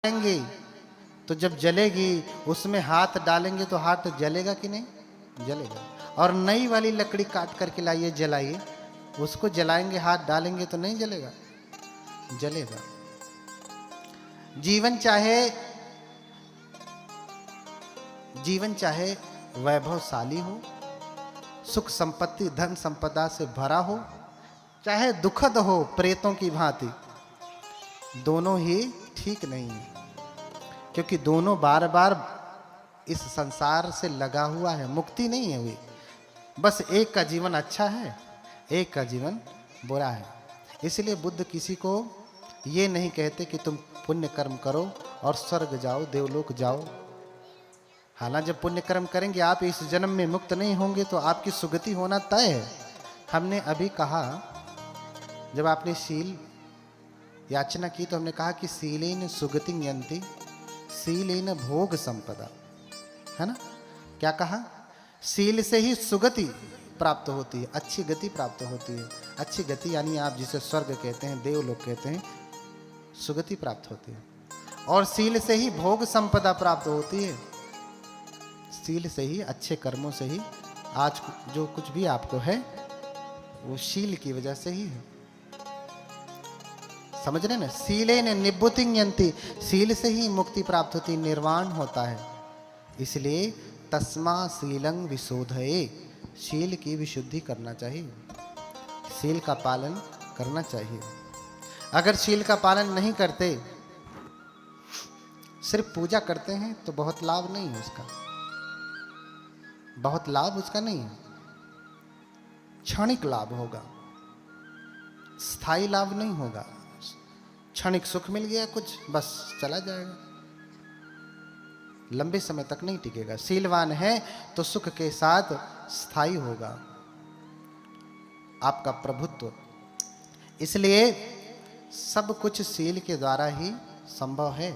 डालेंगे तो जब जलेगी उसमें हाथ डालेंगे तो हाथ जलेगा कि नहीं? जलेगा। और नई वाली लकड़ी काट करके लाइए, जलाइए, उसको जलाएंगे, हाथ डालेंगे तो नहीं जलेगा? जलेगा। जीवन चाहे वैभवशाली हो, सुख संपत्ति धन संपदा से भरा हो, चाहे दुखद हो प्रेतों की भांति, दोनों ही ठीक नहीं है, क्योंकि दोनों बार बार इस संसार से लगा हुआ है, मुक्ति नहीं है हुई। बस एक का जीवन अच्छा है, एक का जीवन बुरा है। इसलिए बुद्ध किसी को ये नहीं कहते कि तुम पुण्य कर्म करो और स्वर्ग जाओ, देवलोक जाओ। हालांकि जब पुण्य कर्म करेंगे आप इस जन्म में मुक्त नहीं होंगे तो आपकी सुगति होना तय है। हमने अभी कहा, जब आपने शील याचना की तो हमने कहा कि शीलेन सुगति यंति शीलेन भोग संपदा, है ना? क्या कहा? शील से ही सुगति प्राप्त होती है, अच्छी गति प्राप्त होती है। अच्छी गति यानी आप जिसे स्वर्ग कहते हैं, देवलोक कहते हैं, सुगति प्राप्त होती है। और शील से ही भोग संपदा प्राप्त होती है। शील से ही, अच्छे कर्मों से ही आज जो कुछ भी आपको है वो शील की वजह से ही है। समझ रहे ना? शीलेन निभृति यंति, शील से ही मुक्ति प्राप्त होती, निर्वाण होता है। इसलिए तस्मा शीलं विशोधये, शील की विशुद्धि करना चाहिए, शील का पालन करना चाहिए। अगर शील का पालन नहीं करते, सिर्फ पूजा करते हैं तो बहुत लाभ नहीं है उसका, बहुत लाभ उसका नहीं है। क्षणिक लाभ होगा, स्थायी लाभ नहीं होगा। क्षणिक सुख मिल गया कुछ, बस चला जाएगा, लंबे समय तक नहीं टिकेगा। शीलवान है तो सुख के साथ स्थायी होगा आपका प्रभुत्व। इसलिए सब कुछ शील के द्वारा ही संभव है।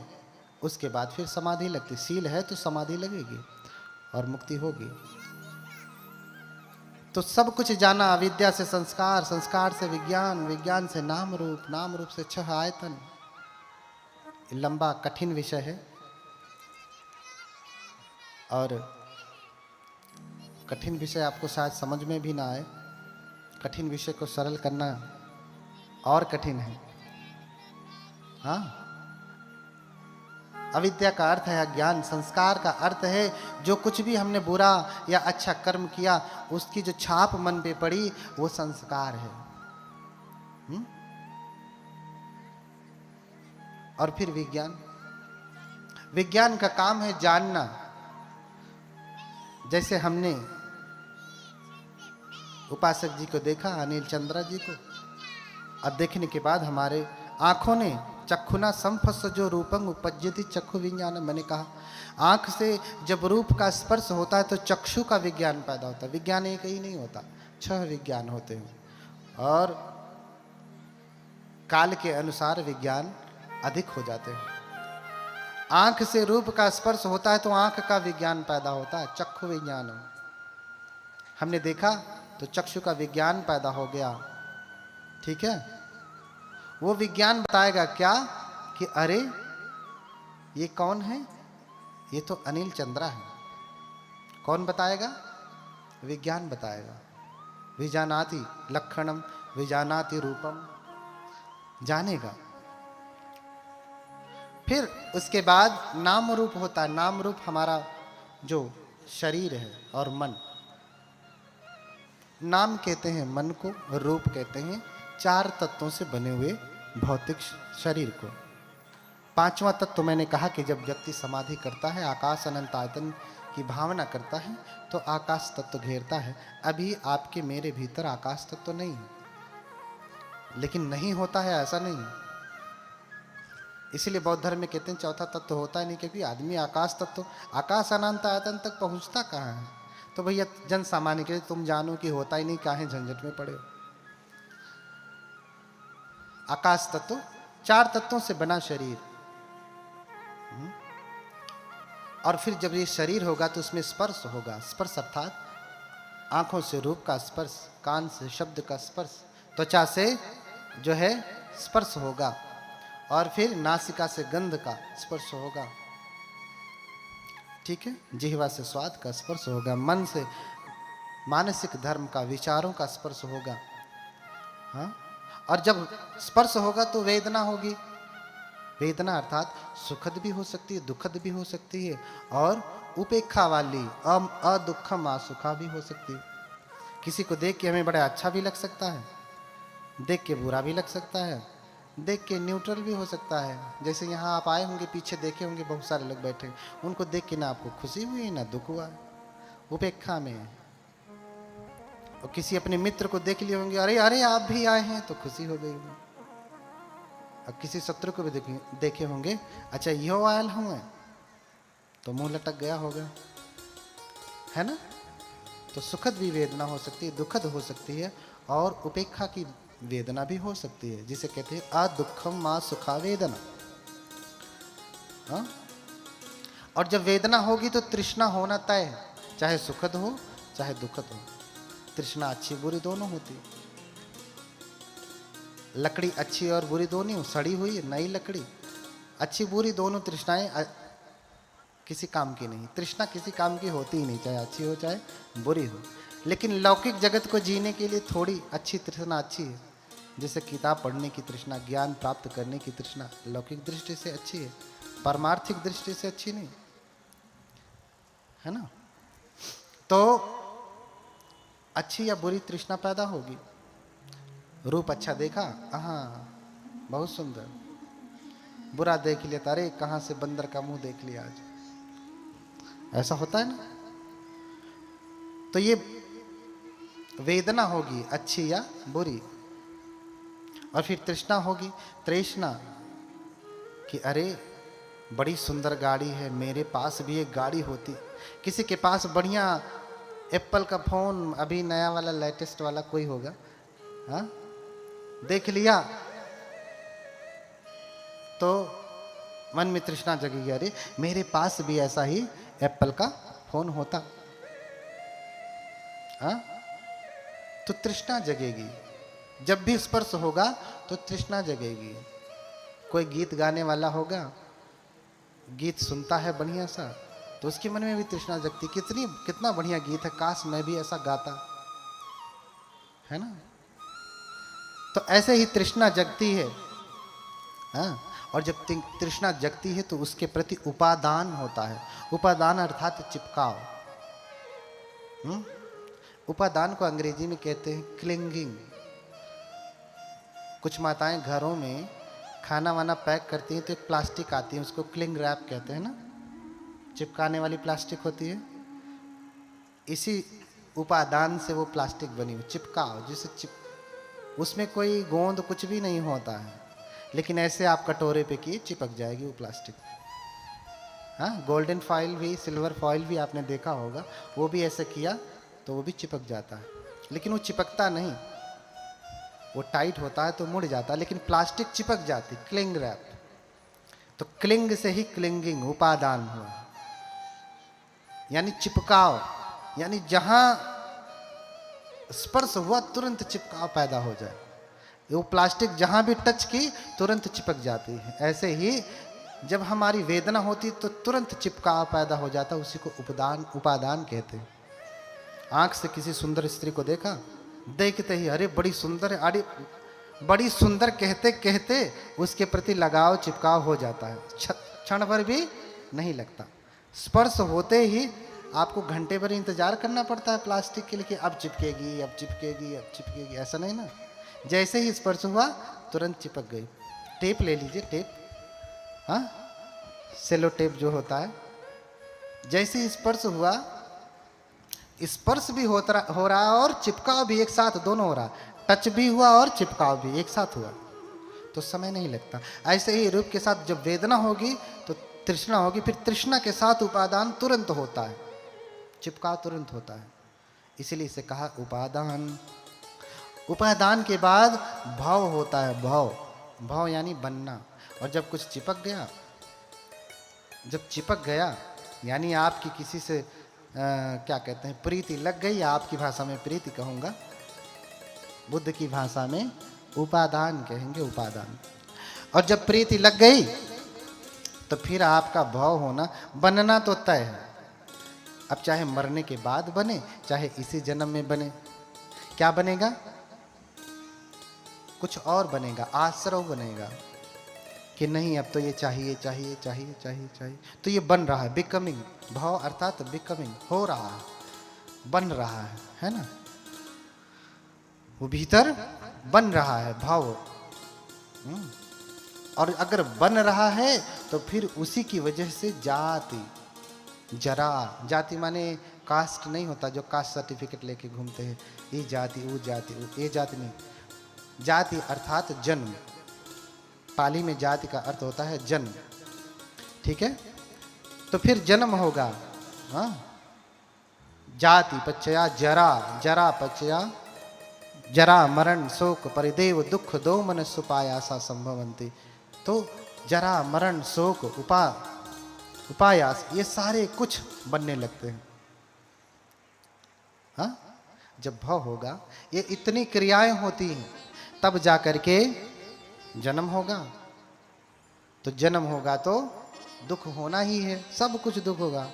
उसके बाद फिर समाधि लगती, शील है तो समाधि लगेगी और मुक्ति होगी। तो सब कुछ जाना, अविद्या से संस्कार, संस्कार से विज्ञान, विज्ञान से नाम रूप, नाम रूप से 6 आयतन। लंबा कठिन विषय है और कठिन विषय आपको शायद समझ में भी ना आए। कठिन विषय को सरल करना और कठिन है। हाँ, अविद्या का अर्थ है अज्ञान, संस्कार का अर्थ है जो कुछ भी हमने बुरा या अच्छा कर्म किया उसकी जो छाप मन पे पड़ी वो संस्कार है। और फिर विज्ञान, विज्ञान का काम है जानना। जैसे हमने उपासक जी को देखा, अनिल चंद्रा जी को, अब देखने के बाद हमारे आंखों ने चक्षुना संफस्सजो रूपं उपज्यति चक्षु विज्ञान, मैंने कहा आंख से जब रूप का स्पर्श होता है तो चक्षु का विज्ञान पैदा होता है। विज्ञान एक ही नहीं होता, 6 विज्ञान होते हैं और काल के अनुसार विज्ञान अधिक हो जाते हैं। आंख से रूप का स्पर्श होता है तो आंख का विज्ञान पैदा होता है, चक्षु विज्ञान। हमने देखा तो चक्षु का विज्ञान पैदा हो गया, ठीक है। वो विज्ञान बताएगा क्या कि अरे ये कौन है? ये तो अनिल चंद्रा है। कौन बताएगा? विज्ञान बताएगा। विजानाति लक्षणम विजानाति रूपम, जानेगा। फिर उसके बाद नाम रूप होता है। नाम रूप हमारा जो शरीर है और मन। नाम कहते हैं मन को, रूप कहते हैं 4 तत्वों से बने हुए भौतिक शरीर को। 5वां तत्व मैंने कहा कि जब व्यक्ति समाधि करता है, आकाश अनंत आयतन की भावना करता है तो आकाश तत्व घेरता है। अभी आपके मेरे भीतर आकाश तत्व नहीं है, लेकिन नहीं होता है ऐसा नहीं। इसलिए बौद्ध धर्म में कहते हैं चौथा तत्व होता ही नहीं, क्योंकि आदमी आकाश तत्व, आकाश अनंत आयतन तक पहुंचता कहाँ है? तो भैया जन सामान्य के लिए तुम जानो कि होता ही नहीं, काहे झंझट में पड़े हो। आकाश तत्व 4 तत्वों से बना शरीर। और फिर जब ये शरीर होगा तो उसमें स्पर्श होगा। स्पर्श अर्थात आंखों से रूप का स्पर्श, कान से शब्द का स्पर्श, त्वचा से जो है स्पर्श होगा। और फिर नासिका से गंध का स्पर्श होगा, ठीक है, जिह्वा से स्वाद का स्पर्श होगा, मन से मानसिक धर्म का, विचारों का स्पर्श होगा। हाँ, और जब स्पर्श होगा तो वेदना होगी। वेदना अर्थात सुखद भी हो सकती है, दुखद भी हो सकती है, और उपेक्षा वाली अदुखम असुखा भी हो सकती है। किसी को देख के हमें बड़ा अच्छा भी लग सकता है, देख के बुरा भी लग सकता है, देख के न्यूट्रल भी हो सकता है। जैसे यहाँ आप आए होंगे, पीछे देखे होंगे बहुत सारे लोग बैठे, उनको देख के ना आपको खुशी हुई ना दुख हुआ, उपेक्षा में। और किसी अपने मित्र को देख लिए होंगे, अरे अरे आप भी आए हैं, तो खुशी हो गई। और किसी शत्रु को भी देखे होंगे, अच्छा यो आयल हूँ, तो मुंह लटक गया होगा, है ना। तो सुखद भी वेदना हो सकती है, दुखद हो सकती है, और उपेक्षा की वेदना भी हो सकती है, जिसे कहते हैं अदुखम मा सुखा वेदना। हाँ? और जब वेदना होगी तो तृष्णा होना तय है, चाहे सुखद हो चाहे दुखद हो। तृष्णा अच्छी बुरी दोनों होती। लकड़ी अच्छी और बुरी दोनों, सड़ी हुई नई लकड़ी, अच्छी बुरी दोनों तृष्णाएं किसी काम की नहीं। तृष्णा किसी काम की होती ही नहीं, चाहे अच्छी हो चाहे बुरी हो। लेकिन लौकिक जगत को जीने के लिए थोड़ी अच्छी तृष्णा अच्छी है, जैसे किताब पढ़ने की तृष्णा, ज्ञान प्राप्त करने की तृष्णा लौकिक दृष्टि से अच्छी है, पारमार्थिक दृष्टि से अच्छी नहीं, है ना। तो अच्छी या बुरी तृष्णा पैदा होगी। रूप अच्छा देखा, हाँ बहुत सुंदर, बुरा देख लिया, अरे कहाँ से बंदर का मुंह देख लिया आज, ऐसा होता है ना। तो ये वेदना होगी अच्छी या बुरी। और फिर तृष्णा होगी, तृष्णा कि अरे बड़ी सुंदर गाड़ी है, मेरे पास भी एक गाड़ी होती। किसी के पास बढ़िया एप्पल का फोन, अभी नया वाला लेटेस्ट वाला कोई होगा, हाँ देख लिया तो मन में तृष्णा जगेगी, अरे मेरे पास भी ऐसा ही एप्पल का फोन होता। हाँ, तो तृष्णा जगेगी। जब भी स्पर्श होगा तो तृष्णा जगेगी। कोई गीत गाने वाला होगा, गीत सुनता है बढ़िया सा, तो उसके मन में भी तृष्णा जगती, कितना बढ़िया गीत है, काश मैं भी ऐसा गाता, है ना। तो ऐसे ही तृष्णा जगती है। हाँ, और जब तृष्णा जगती है तो उसके प्रति उपादान होता है। उपादान अर्थात चिपकाव। उपादान को अंग्रेजी में कहते हैं क्लिंगिंग। कुछ माताएं घरों में खाना वाना पैक करती हैं तो एक प्लास्टिक आती है, उसको क्लिंग रैप कहते हैं ना, चिपकाने वाली प्लास्टिक होती है। इसी उपादान से वो प्लास्टिक बनी हुई, चिपकाव, जिसे उसमें कोई गोंद कुछ भी नहीं होता है, लेकिन ऐसे आप कटोरे पे किए चिपक जाएगी वो प्लास्टिक। हाँ, गोल्डन फॉइल भी, सिल्वर फॉइल भी आपने देखा होगा, वो भी ऐसे किया तो वो भी चिपक जाता है, लेकिन वो चिपकता नहीं, वो टाइट होता है तो मुड़ जाता है, लेकिन प्लास्टिक चिपक जाती, क्लिंग रैप। तो क्लिंग से ही क्लिंगिंग, उपादान हुआ, यानी चिपकाव, यानी जहां स्पर्श हुआ तुरंत चिपकाव पैदा हो जाए। वो प्लास्टिक जहां भी टच की तुरंत चिपक जाती है। ऐसे ही जब हमारी वेदना होती तो तुरंत चिपकाव पैदा हो जाता, उसी को उपादान कहते हैं। आंख से किसी सुंदर स्त्री को देखा, देखते ही अरे बड़ी सुंदर है, अरे बड़ी सुंदर कहते कहते उसके प्रति लगाव चिपकाव हो जाता है, क्षण भर भी नहीं लगता। स्पर्श होते ही आपको घंटे भर इंतजार करना पड़ता है प्लास्टिक के लिए कि अब चिपकेगी, अब चिपकेगी, अब चिपकेगी, ऐसा नहीं ना। जैसे ही स्पर्श हुआ तुरंत चिपक गई। टेप ले लीजिए, टेप, हाँ सेलो टेप जो होता है, जैसे ही स्पर्श हुआ, स्पर्श भी हो रहा है और चिपकाव भी एक साथ, दोनों हो रहा है, टच भी हुआ और चिपकाव भी एक साथ हुआ, तो समय नहीं लगता। ऐसे ही रूप के साथ जब वेदना होगी तो तृष्णा होगी, फिर तृष्णा के साथ उपादान तुरंत होता है, चिपकाव तुरंत होता है, इसीलिए इसे कहा उपादान। उपादान के बाद भाव होता है, भाव, भाव यानी बनना। और जब कुछ चिपक गया, जब चिपक गया यानी आपकी किसी से क्या कहते हैं, प्रीति लग गई, या आपकी भाषा में प्रीति कहूँगा, बुद्ध की भाषा में उपादान कहेंगे, उपादान। और जब प्रीति लग गई तो फिर आपका भाव होना बनना तो तय है। अब चाहे मरने के बाद बने, चाहे इसी जन्म में बने, क्या बनेगा? कुछ और बनेगा, आश्रव बनेगा कि नहीं अब तो ये चाहिए चाहिए चाहिए चाहिए चाहिए। तो ये बन रहा है, बिकमिंग, भाव अर्थात बिकमिंग, हो रहा है, बन रहा है ना? वो भीतर बन रहा है भाव। और अगर बन रहा है तो फिर उसी की वजह से जाति, जरा, जाति माने कास्ट नहीं होता जो कास्ट सर्टिफिकेट लेके घूमते हैं, ये जाति वो जाति, ये जाति नहीं, जाति अर्थात जन्म। पाली में जाति का अर्थ होता है जन्म, ठीक है? तो फिर जन्म होगा, हाँ, जाति पच्चया जरा, जरा पच्चया जरा मरण शोक परिदेव दुख दो मन सुपायासा संभवंती। तो जरा मरण शोक उपायास ये सारे कुछ बनने लगते हैं। हाँ, जब भव होगा, ये इतनी क्रियाएं होती हैं, तब जाकर के जन्म होगा। तो जन्म होगा तो दुख होना ही है, सब कुछ दुख होगा।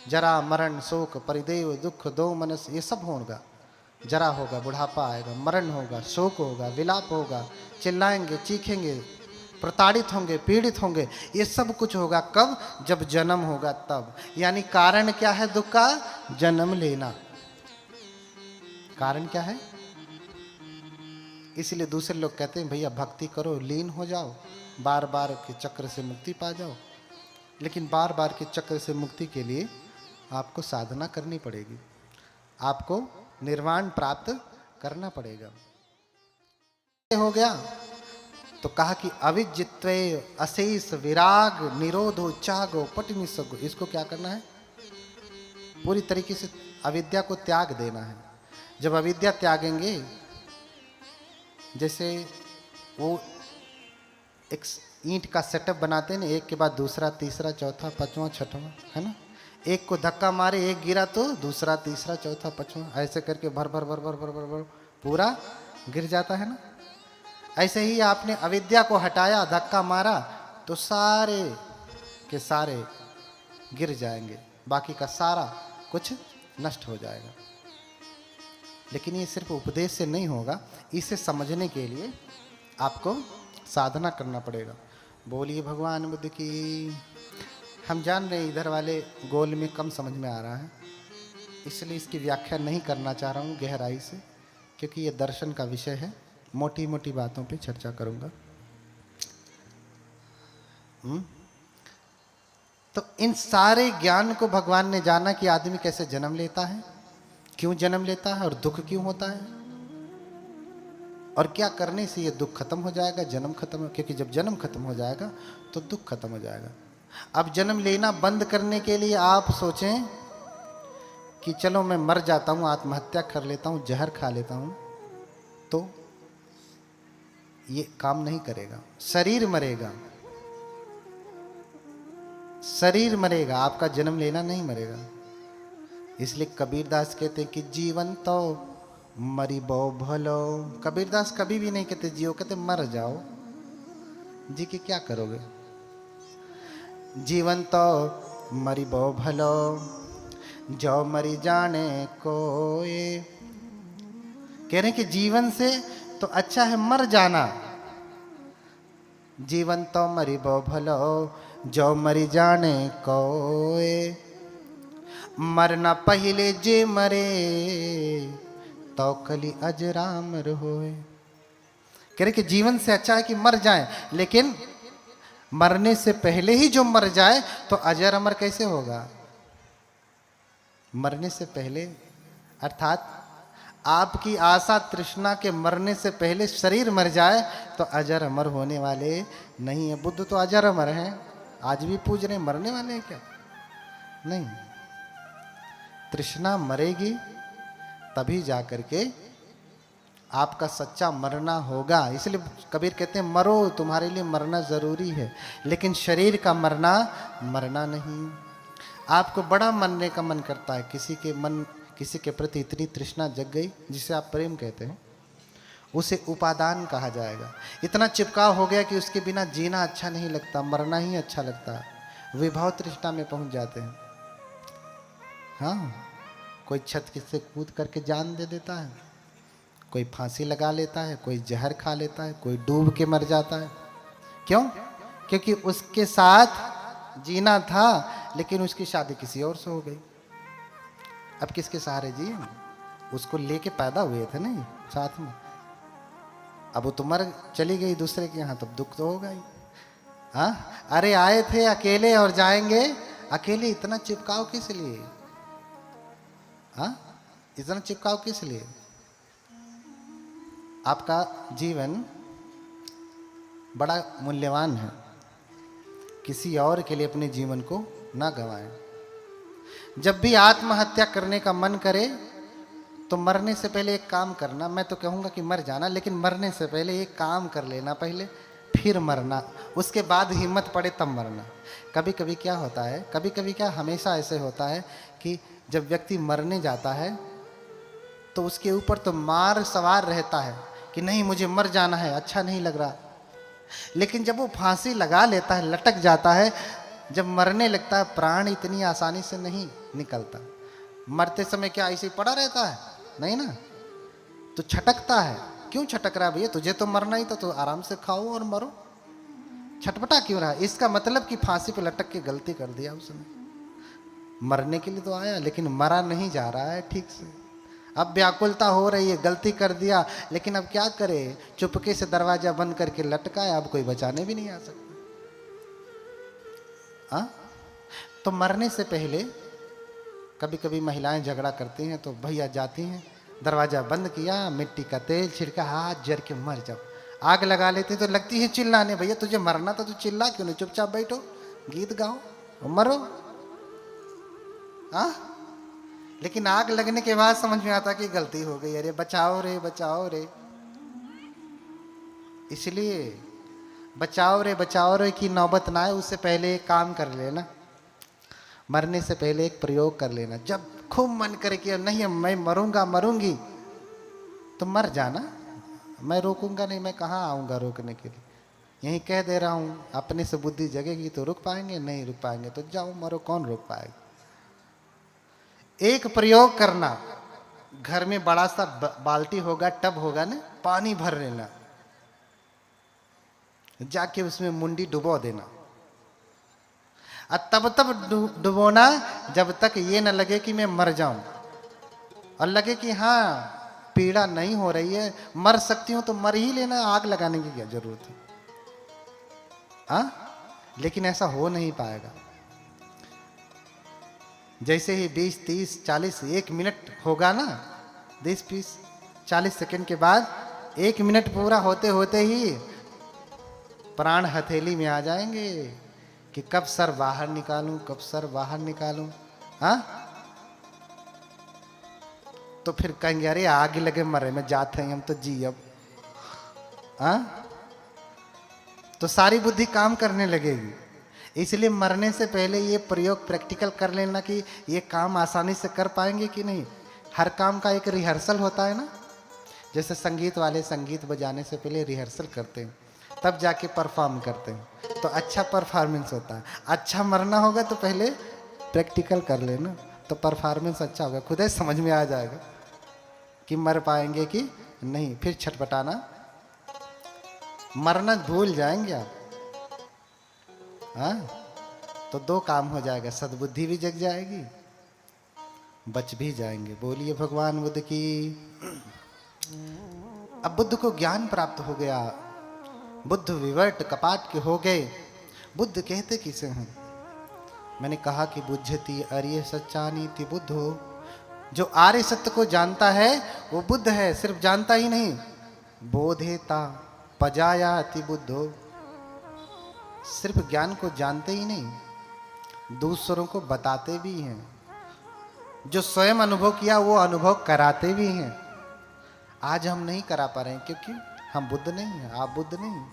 जरा मरण शोक परिदेव दुख दो मनस, ये सब होगा। जरा होगा, बुढ़ापा आएगा, मरण होगा, शोक होगा, विलाप होगा, चिल्लाएंगे, चीखेंगे, प्रताड़ित होंगे, पीड़ित होंगे, ये सब कुछ होगा। कब? जब जन्म होगा तब। यानी कारण क्या है दुख का? जन्म लेना। कारण क्या है? इसलिए दूसरे लोग कहते हैं भैया भक्ति करो, लीन हो जाओ, बार बार के चक्र से मुक्ति पा जाओ। लेकिन बार बार के चक्र से मुक्ति के लिए आपको साधना करनी पड़ेगी, आपको निर्वाण प्राप्त करना पड़ेगा। हो गया तो कहा कि अविजित्वे अशेष विराग निरोधो चागो पटनिसगो। इसको क्या करना है? पूरी तरीके से अविद्या को त्याग देना है। जब अविद्या त्यागेंगे, जैसे वो एक ईंट का सेटअप बनाते हैं ना, एक के बाद दूसरा, तीसरा, चौथा, पांचवा, छठवां, है ना? एक को धक्का मारे, एक गिरा तो दूसरा, तीसरा, चौथा, पांचवा, ऐसे करके भर भर भर भर भर भर भर पूरा गिर जाता है ना। ऐसे ही आपने अविद्या को हटाया, धक्का मारा, तो सारे के सारे गिर जाएंगे, बाकी का सारा कुछ नष्ट हो जाएगा। लेकिन ये सिर्फ उपदेश से नहीं होगा, इसे समझने के लिए आपको साधना करना पड़ेगा। बोलिए भगवान बुद्ध की। हम जान रहे इधर वाले गोल में कम समझ में आ रहा है, इसलिए इसकी व्याख्या नहीं करना चाह रहा हूँ गहराई से, क्योंकि ये दर्शन का विषय है। मोटी मोटी बातों पे चर्चा करूँगा। तो इन सारे ज्ञान को भगवान ने जाना कि आदमी कैसे जन्म लेता है, क्यों जन्म लेता है और दुख क्यों होता है, और क्या करने से ये दुख खत्म हो जाएगा, जन्म खत्म, क्योंकि जब जन्म खत्म हो जाएगा तो दुख खत्म हो जाएगा। अब जन्म लेना बंद करने के लिए आप सोचें कि चलो मैं मर जाता हूँ, आत्महत्या कर लेता हूँ, जहर खा लेता हूँ, तो ये काम नहीं करेगा। शरीर मरेगा, शरीर मरेगा, आपका जन्म लेना नहीं मरेगा। इसलिए कबीरदास कहते हैं कि जीवन तो मरी बो भलो। कबीरदास कभी भी नहीं कहते जियो, कहते मर जाओ। जी के क्या करोगे? जीवन तो मरी बो भलो, जो मरी जाने कोई। कह रहे हैं कि जीवन से तो अच्छा है मर जाना। जीवन तो मरी बो भलो, जो मरी जाने कोई। मरना पहले जे मरे, तो कली अजरामर होए। कह रहे कि जीवन से अच्छा है कि मर जाए, लेकिन मरने से पहले ही जो मर जाए तो अजर अमर कैसे होगा? मरने से पहले, अर्थात आपकी आशा तृष्णा के मरने से पहले शरीर मर जाए तो अजर अमर होने वाले नहीं है। बुद्ध तो अजर अमर हैं, आज भी पूज रहे, मरने वाले हैं क्या? नहीं, तृष्णा मरेगी तभी जाकर के आपका सच्चा मरना होगा। इसलिए कबीर कहते हैं मरो, तुम्हारे लिए मरना जरूरी है, लेकिन शरीर का मरना मरना नहीं। आपको बड़ा मरने का मन करता है, किसी के प्रति इतनी तृष्णा जग गई, जिसे आप प्रेम कहते हैं, उसे उपादान कहा जाएगा। इतना चिपकाव हो गया कि उसके बिना जीना अच्छा नहीं लगता, मरना ही अच्छा लगता। विभव तृष्णा में पहुंच जाते हैं। हाँ, कोई छत से कूद करके जान दे देता है, कोई फांसी लगा लेता है, कोई जहर खा लेता है, कोई डूब के मर जाता है। क्यों? क्योंकि उसके साथ जीना था, लेकिन उसकी शादी किसी और से हो गई। अब किसके सहारे जिए? उसको लेके पैदा हुए थे नहीं साथ में। अब वो तो मर चली गई दूसरे के यहाँ, तब दुख तो होगा ही। हाँ, अरे आए थे अकेले और जाएंगे अकेले। इतना चिपकाव किस लिए? हाँ, इतना चिपकाव किस लिए? आपका जीवन बड़ा मूल्यवान है, किसी और के लिए अपने जीवन को ना गंवाएं। जब भी आत्महत्या करने का मन करे तो मरने से पहले एक काम करना। मैं तो कहूँगा कि मर जाना, लेकिन मरने से पहले एक काम कर लेना पहले, फिर मरना। उसके बाद हिम्मत पड़े तब मरना। कभी कभी क्या होता है, कभी कभी क्या हमेशा ऐसे होता है कि जब व्यक्ति मरने जाता है तो उसके ऊपर तो मार सवार रहता है कि नहीं मुझे मर जाना है, अच्छा नहीं लग रहा। लेकिन जब वो फांसी लगा लेता है, लटक जाता है, जब मरने लगता है, प्राण इतनी आसानी से नहीं निकलता। मरते समय क्या ऐसे ही पड़ा रहता है? नहीं ना, तो छटकता है। क्यों छटक रहा है भैया? तुझे तो मरना ही था, तो आराम से खाओ और मरो, छटपटा क्यों रहा? इसका मतलब कि फांसी पे लटक के गलती कर दिया उसने। मरने के लिए तो आया, लेकिन मरा नहीं जा रहा है ठीक से। अब व्याकुलता हो रही है, गलती कर दिया, लेकिन अब क्या करे? चुपके से दरवाजा बंद करके लटका है, अब कोई बचाने भी नहीं आ सकता। हाँ, तो मरने से पहले कभी कभी महिलाएं झगड़ा करती हैं, तो भैया जाती हैं, दरवाजा बंद किया, मिट्टी का तेल छिड़का, हाथ जर के मर जाओ। आग लगा लेते तो लगती है चिल्लाने, भैया तुझे मरना था तो चिल्ला क्यों नहीं? चुपचाप बैठो, गीत गाओ और मरो। हाँ, लेकिन आग लगने के बाद समझ में आता कि गलती हो गई, अरे बचाओ रे बचाओ रे। इसलिए बचाओ रे की नौबत ना आए, उससे पहले एक काम कर लेना। मरने से पहले एक प्रयोग कर लेना। जब खूब मन करे कि नहीं मैं मरूंगा मरूंगी, तो मर जाना। मैं रोकूंगा नहीं, मैं कहाँ आऊंगा रोकने के लिए। यहीं कह दे रहा हूं, अपने से बुद्धि जगेगी तो रुक पाएंगे, नहीं रुक पाएंगे तो जाओ मरो, कौन रोक पाएगा। एक प्रयोग करना, घर में बड़ा सा बाल्टी होगा, टब होगा ना, पानी भर लेना, जाके उसमें मुंडी डुबो देना। और तब डुबोना जब तक ये न लगे कि मैं मर जाऊं, और लगे कि हाँ पीड़ा नहीं हो रही है, मर सकती हूं तो मर ही लेना, आग लगाने की क्या जरूरत है। हाँ, लेकिन ऐसा हो नहीं पाएगा। जैसे ही 20, 30, 40, 1 मिनट होगा ना, 20, 20, 40 सेकंड के बाद, 1 मिनट पूरा होते होते ही प्राण हथेली में आ जाएंगे कि कब सर बाहर निकालूं, कब सर बाहर निकालूं। हाँ, तो फिर कहेंगे अरे आग लगे मरे में जाते हैं हम तो जी अब। हाँ, तो सारी बुद्धि काम करने लगेगी। इसलिए मरने से पहले ये प्रयोग प्रैक्टिकल कर लेना कि ये काम आसानी से कर पाएंगे कि नहीं। हर काम का एक रिहर्सल होता है ना, जैसे संगीत वाले संगीत बजाने से पहले रिहर्सल करते हैं, तब जाके परफॉर्म करते हैं, तो अच्छा परफॉर्मेंस होता है। अच्छा मरना होगा तो पहले प्रैक्टिकल कर लेना, तो परफॉर्मेंस अच्छा होगा, खुद ही समझ में आ जाएगा कि मर पाएंगे कि नहीं। फिर छटपटाना, मरना भूल जाएंगे आप। हाँ, तो 2 काम हो जाएगा, सद्बुद्धि भी जग जाएगी, बच भी जाएंगे। बोलिए भगवान बुद्ध की। अब बुद्ध को ज्ञान प्राप्त हो गया, बुद्ध विवर्त कपाट के हो गए। बुद्ध कहते किसे हैं? मैंने कहा कि बुद्धति आर्य सच्चानीति बुद्धो। जो आर्य सत्य को जानता है वो बुद्ध है। सिर्फ जानता ही नहीं, बोधेता पजायाति बुद्धो। सिर्फ ज्ञान को जानते ही नहीं, दूसरों को बताते भी हैं। जो स्वयं अनुभव किया वो अनुभव कराते भी हैं। आज हम नहीं करा पा रहे हैं क्योंकि हम बुद्ध नहीं हैं, आप बुद्ध नहीं,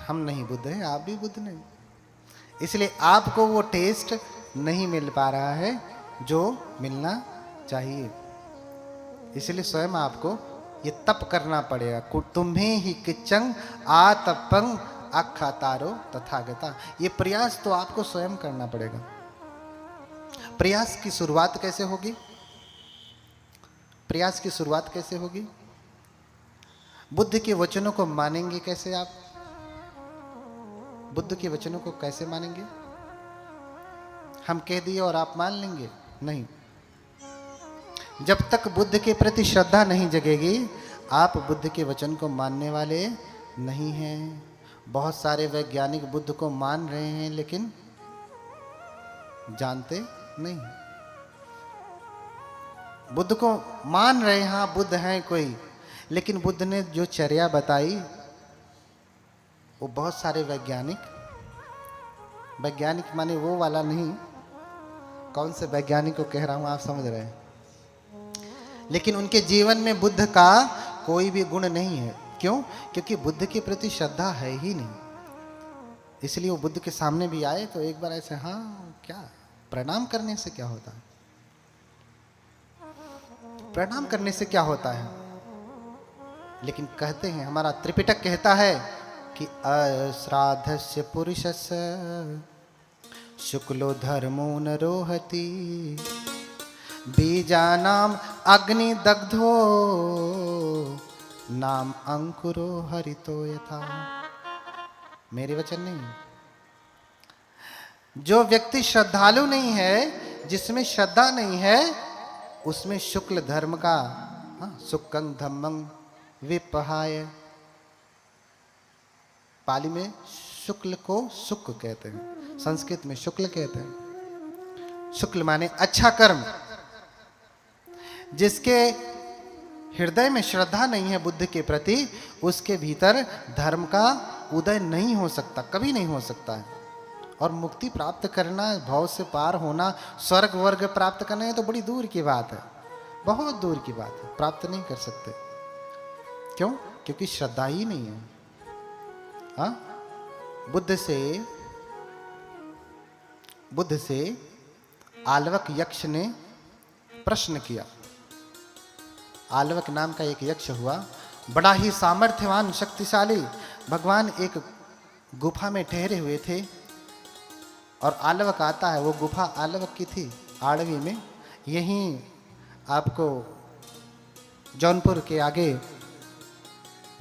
हम नहीं बुद्ध हैं, आप भी बुद्ध नहीं। इसलिए आपको वो टेस्ट नहीं मिल पा रहा है जो मिलना चाहिए। इसलिए स्वयं आपको ये तप करना पड़ेगा। तुम्हें ही किचंग आतपंग अखा तारो तथागता। ये प्रयास तो आपको स्वयं करना पड़ेगा। प्रयास की शुरुआत कैसे होगी? प्रयास की शुरुआत कैसे होगी? बुद्ध के वचनों को मानेंगे कैसे आप? बुद्ध के वचनों को कैसे मानेंगे? हम कह दिए और आप मान लेंगे? नहीं। जब तक बुद्ध के प्रति श्रद्धा नहीं जगेगी, आप बुद्ध के वचन को मानने वाले नहीं हैं। बहुत सारे वैज्ञानिक बुद्ध को मान रहे हैं, लेकिन जानते नहीं। बुद्ध को मान रहे हैं, हाँ बुद्ध हैं कोई, लेकिन बुद्ध ने जो चर्या बताई वो बहुत सारे वैज्ञानिक माने वो वाला नहीं, कौन से वैज्ञानिक को कह रहा हूं आप समझ रहे हैं, लेकिन उनके जीवन में बुद्ध का कोई भी गुण नहीं है। क्यों? क्योंकि बुद्ध के प्रति श्रद्धा है ही नहीं। इसलिए वो बुद्ध के सामने भी आए तो एक बार ऐसे, हाँ क्या प्रणाम करने से क्या होता है? प्रणाम करने से क्या होता है? लेकिन कहते हैं, हमारा त्रिपिटक कहता है कि अश्राद्धस्य पुरुषस्य शुक्लो धर्मो न रोहति बीजानाम अग्नि दग्धो नाम अंकुरो हरितो यथा। मेरे वचन नहीं। जो व्यक्ति श्रद्धालु नहीं है, जिसमें श्रद्धा नहीं है, उसमें शुक्ल धर्म का सुक्कं धम्मं विपहाय, पाली में शुक्ल को सुक कहते हैं, संस्कृत में शुक्ल कहते हैं। शुक्ल माने अच्छा कर्म। जिसके हृदय में श्रद्धा नहीं है बुद्ध के प्रति, उसके भीतर धर्म का उदय नहीं हो सकता, कभी नहीं हो सकता है। और मुक्ति प्राप्त करना, भव से पार होना, स्वर्ग वर्ग प्राप्त करना, है तो बड़ी दूर की बात है, बहुत दूर की बात है, प्राप्त नहीं कर सकते। क्यों? क्योंकि श्रद्धा ही नहीं है। हाँ, बुद्ध से आलवक यक्ष ने प्रश्न किया। आलवक नाम का एक यक्ष हुआ, बड़ा ही सामर्थ्यवान शक्तिशाली। भगवान एक गुफा में ठहरे हुए थे और आलवक आता है। वो गुफा आलवक की थी, आड़वी में। यहीं आपको जौनपुर के आगे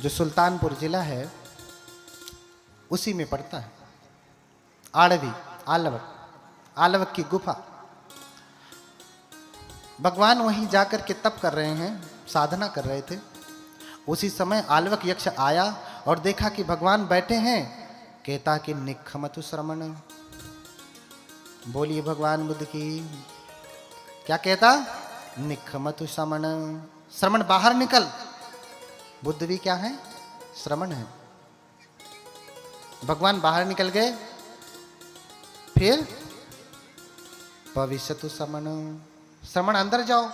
जो सुल्तानपुर जिला है उसी में पड़ता है आड़वी, आलवक की गुफा। भगवान वहीं जाकर के तप कर रहे हैं, साधना कर रहे थे। उसी समय आलवक यक्ष आया और देखा कि भगवान बैठे हैं। कहता कि निखमतु श्रमण। बोलिए भगवान बुद्ध की। क्या कहता? निखमतु श्रमण। श्रमण बाहर निकल। बुद्ध भी क्या है? श्रमण है। भगवान बाहर निकल गए। फिर भविष्यतु श्रमण। श्रमण अंदर जाओ।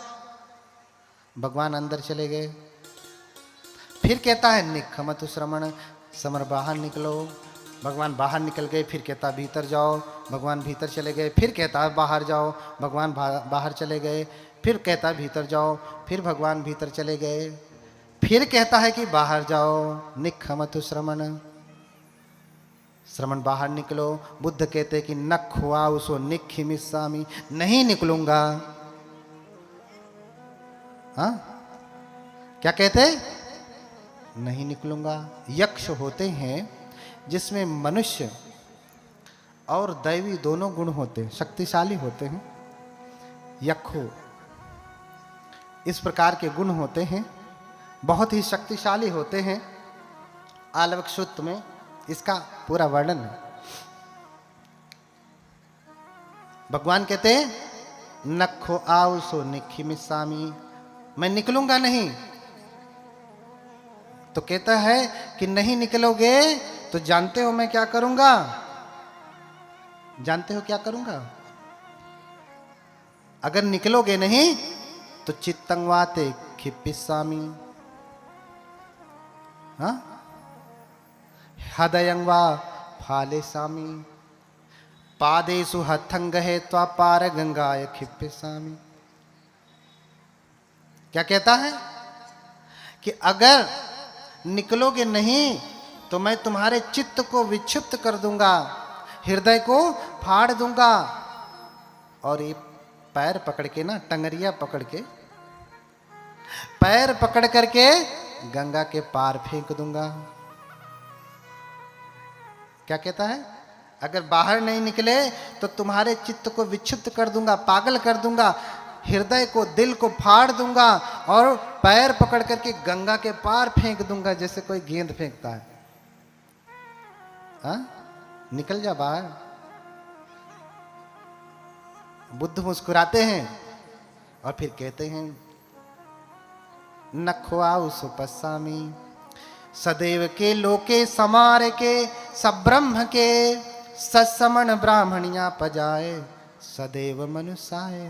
भगवान अंदर चले गए। फिर कहता है निखमतु श्रमण। श्रमण बाहर निकलो। भगवान बाहर निकल गए। फिर कहता भीतर जाओ। भगवान भीतर चले गए। फिर कहता बाहर जाओ। भगवान बाहर चले गए। फिर कहता भीतर जाओ। फिर भगवान भीतर चले गए। फिर कहता है कि बाहर जाओ। निखमतु श्रमण। श्रमण बाहर निकलो। बुद्ध कहते कि न खुआ उसो निखिमिस्सामी। नहीं निकलूंगा। हाँ, क्या कहते? नहीं निकलूंगा। यक्ष होते हैं जिसमें मनुष्य और दैवी दोनों गुण होते हैं, शक्तिशाली होते हैं। यक्षो इस प्रकार के गुण होते हैं, बहुत ही शक्तिशाली होते हैं। आलवक सूत्र में इसका पूरा वर्णन है। भगवान कहते हैं नखो आओ सो निखिमिस्सामी। मैं निकलूंगा नहीं। तो कहता है कि नहीं निकलोगे तो जानते हो मैं क्या करूंगा? जानते हो क्या करूंगा? अगर निकलोगे नहीं तो चित्तंगवाते खिप्पिस्सामी। हाँ, हदयंगवा फालेसामी। पादेषु हथंगहे त्वा पार गंगाय खिप्पिस्सामी। क्या कहता है कि अगर निकलोगे नहीं तो मैं तुम्हारे चित्त को विक्षिप्त कर दूंगा, हृदय को फाड़ दूंगा, और ये पैर पकड़ के ना, टंगरिया पकड़ के, पैर पकड़ करके गंगा के पार फेंक दूंगा। क्या कहता है? अगर बाहर नहीं निकले तो तुम्हारे चित्त को विक्षिप्त कर दूंगा, पागल कर दूंगा, हृदय को, दिल को फाड़ दूंगा, और पैर पकड़ करके गंगा के पार फेंक दूंगा, जैसे कोई गेंद फेंकता है। हाँ, निकल जा बाहर। बुद्ध मुस्कुराते हैं और फिर कहते हैं, नखवाउ सुपस्सामी सदैव के लोके समार के सब्रह्म के सत्समण ब्राह्मणिया पजाए सदैव मनुष्याय।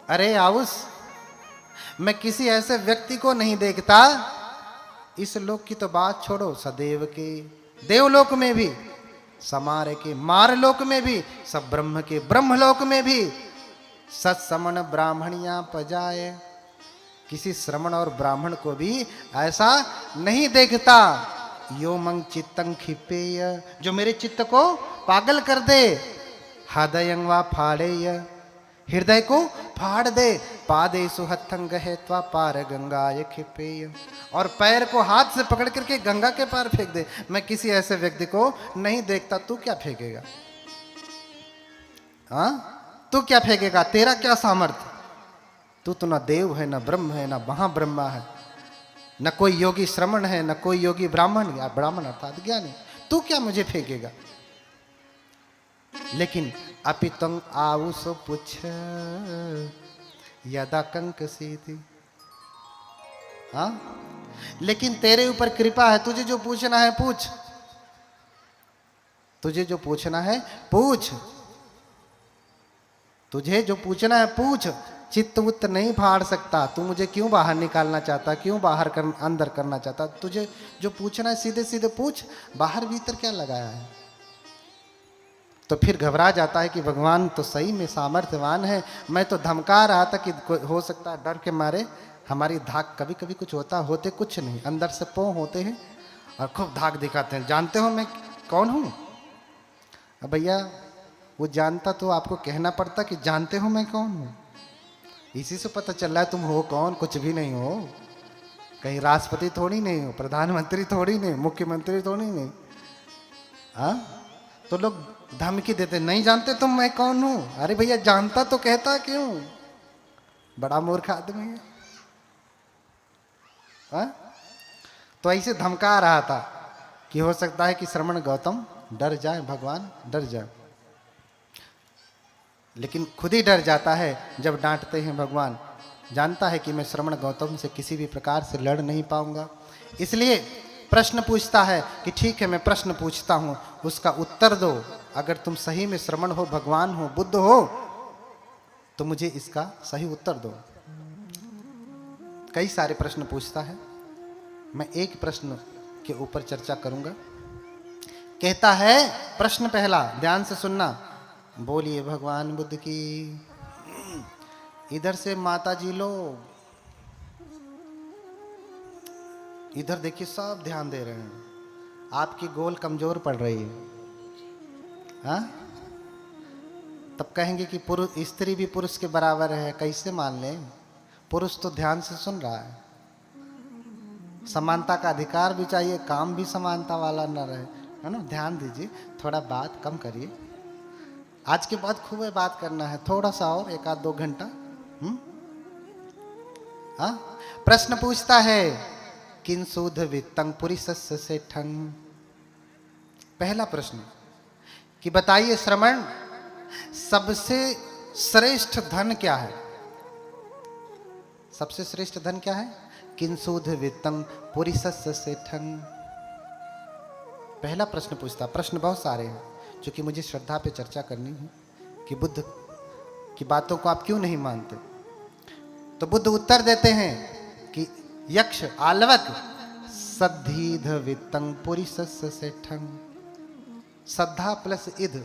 अरे आउस, मैं किसी ऐसे व्यक्ति को नहीं देखता, इस लोक की तो बात छोड़ो, सदैव के, देवलोक में भी, समार के, मार लोक में भी, सब ब्रह्म के, ब्रह्मलोक में भी, सत्समण ब्राह्मणिया पजाए, किसी श्रमण और ब्राह्मण को भी ऐसा नहीं देखता। यो मंग चित्तं खिपेय, जो मेरे चित्त को पागल कर दे, हृदयं वा फाड़ेय, हृदय को फाड़ दे, पादेषु हत्थं गहेत्वा पार गंगाय खिपेय, और पैर को हाथ से पकड़ करके गंगा के पार फेंक दे। मैं किसी ऐसे व्यक्ति को नहीं देखता। तू क्या फेंकेगा? हाँ, तू क्या फेंकेगा? तेरा क्या सामर्थ्य? तू तो ना देव है, ना ब्रह्म है, ना महाब्रह्मा है, न कोई योगी श्रमण है, न कोई योगी ब्राह्मण, या ब्राह्मण अर्थात ज्ञानी। तू क्या मुझे फेंकेगा? लेकिन अपितंग आउस पुछ यदा कंक सीति। हाँ, लेकिन तेरे ऊपर कृपा है, तुझे जो पूछना है पूछ, तुझे जो पूछना है पूछ, तुझे जो पूछना है पूछ। चित्त उत नहीं फाड़ सकता। तू मुझे क्यों बाहर निकालना चाहता, क्यों बाहर अंदर करना चाहता? तुझे जो पूछना है सीधे सीधे पूछ, बाहर भीतर क्या लगाया है? तो फिर घबरा जाता है कि भगवान तो सही में सामर्थ्यवान है। मैं तो धमका रहा था कि हो सकता है डर के मारे हमारी धाक, कभी कभी कुछ होता, होते कुछ नहीं, अंदर से पों होते हैं और खूब धाक दिखाते हैं। जानते हो मैं कौन हूँ? भैया वो जानता तो आपको कहना पड़ता कि जानते हो मैं कौन हूँ। इसी से पता चल रहा है तुम हो कौन। कुछ भी नहीं हो, कहीं राष्ट्रपति थोड़ी नहीं हो, प्रधानमंत्री थोड़ी नहीं, मुख्यमंत्री थोड़ी नहीं। हाँ, तो लोग धमकी देते, नहीं जानते तुम मैं कौन हूं। अरे भैया जानता तो कहता क्यों? बड़ा मूर्ख आदमी है। हाँ? तो ऐसे धमका रहा था कि हो सकता है कि श्रमण गौतम डर जाए, भगवान डर जाए। लेकिन खुद ही डर जाता है जब डांटते हैं भगवान। जानता है कि मैं श्रमण गौतम से किसी भी प्रकार से लड़ नहीं पाऊंगा, इसलिए प्रश्न पूछता है कि ठीक है मैं प्रश्न पूछता हूं, उसका उत्तर दो। अगर तुम सही में श्रमण हो, भगवान हो, बुद्ध हो, तो मुझे इसका सही उत्तर दो। कई सारे प्रश्न पूछता है, मैं एक प्रश्न के ऊपर चर्चा करूंगा। कहता है प्रश्न पहला, ध्यान से सुनना, बोलिए भगवान बुद्ध की। इधर से माता जी लोग, इधर देखिए सब ध्यान दे रहे हैं। आपकी गोल कमजोर पड़ रही है। हाँ, तब कहेंगे कि पुरुष, स्त्री भी पुरुष के बराबर है, कैसे मान लें? पुरुष तो ध्यान से सुन रहा है। समानता का अधिकार भी चाहिए, काम भी समानता वाला न रहे, है ना? ध्यान दीजिए, थोड़ा बात कम करिए। आज के बाद खूब बात करना है, थोड़ा सा और 1-2 घंटा। हाँ, प्रश्न पूछता है, किन सुध वित्तं पुरिसस्य सेठं। पहला प्रश्न कि बताइए श्रमण, सबसे श्रेष्ठ धन क्या है? सबसे श्रेष्ठ धन क्या है? किन सुध वित्तं पुरिसस्य सेठं। पहला प्रश्न पूछता। प्रश्न बहुत सारे हैं, क्योंकि मुझे श्रद्धा पे चर्चा करनी है कि बुद्ध की बातों को आप क्यों नहीं मानते। तो बुद्ध उत्तर देते हैं कि यक्ष आलवक सद्धीध वित्तं पुरिसस्य सेठं। श्रद्धा प्लस इध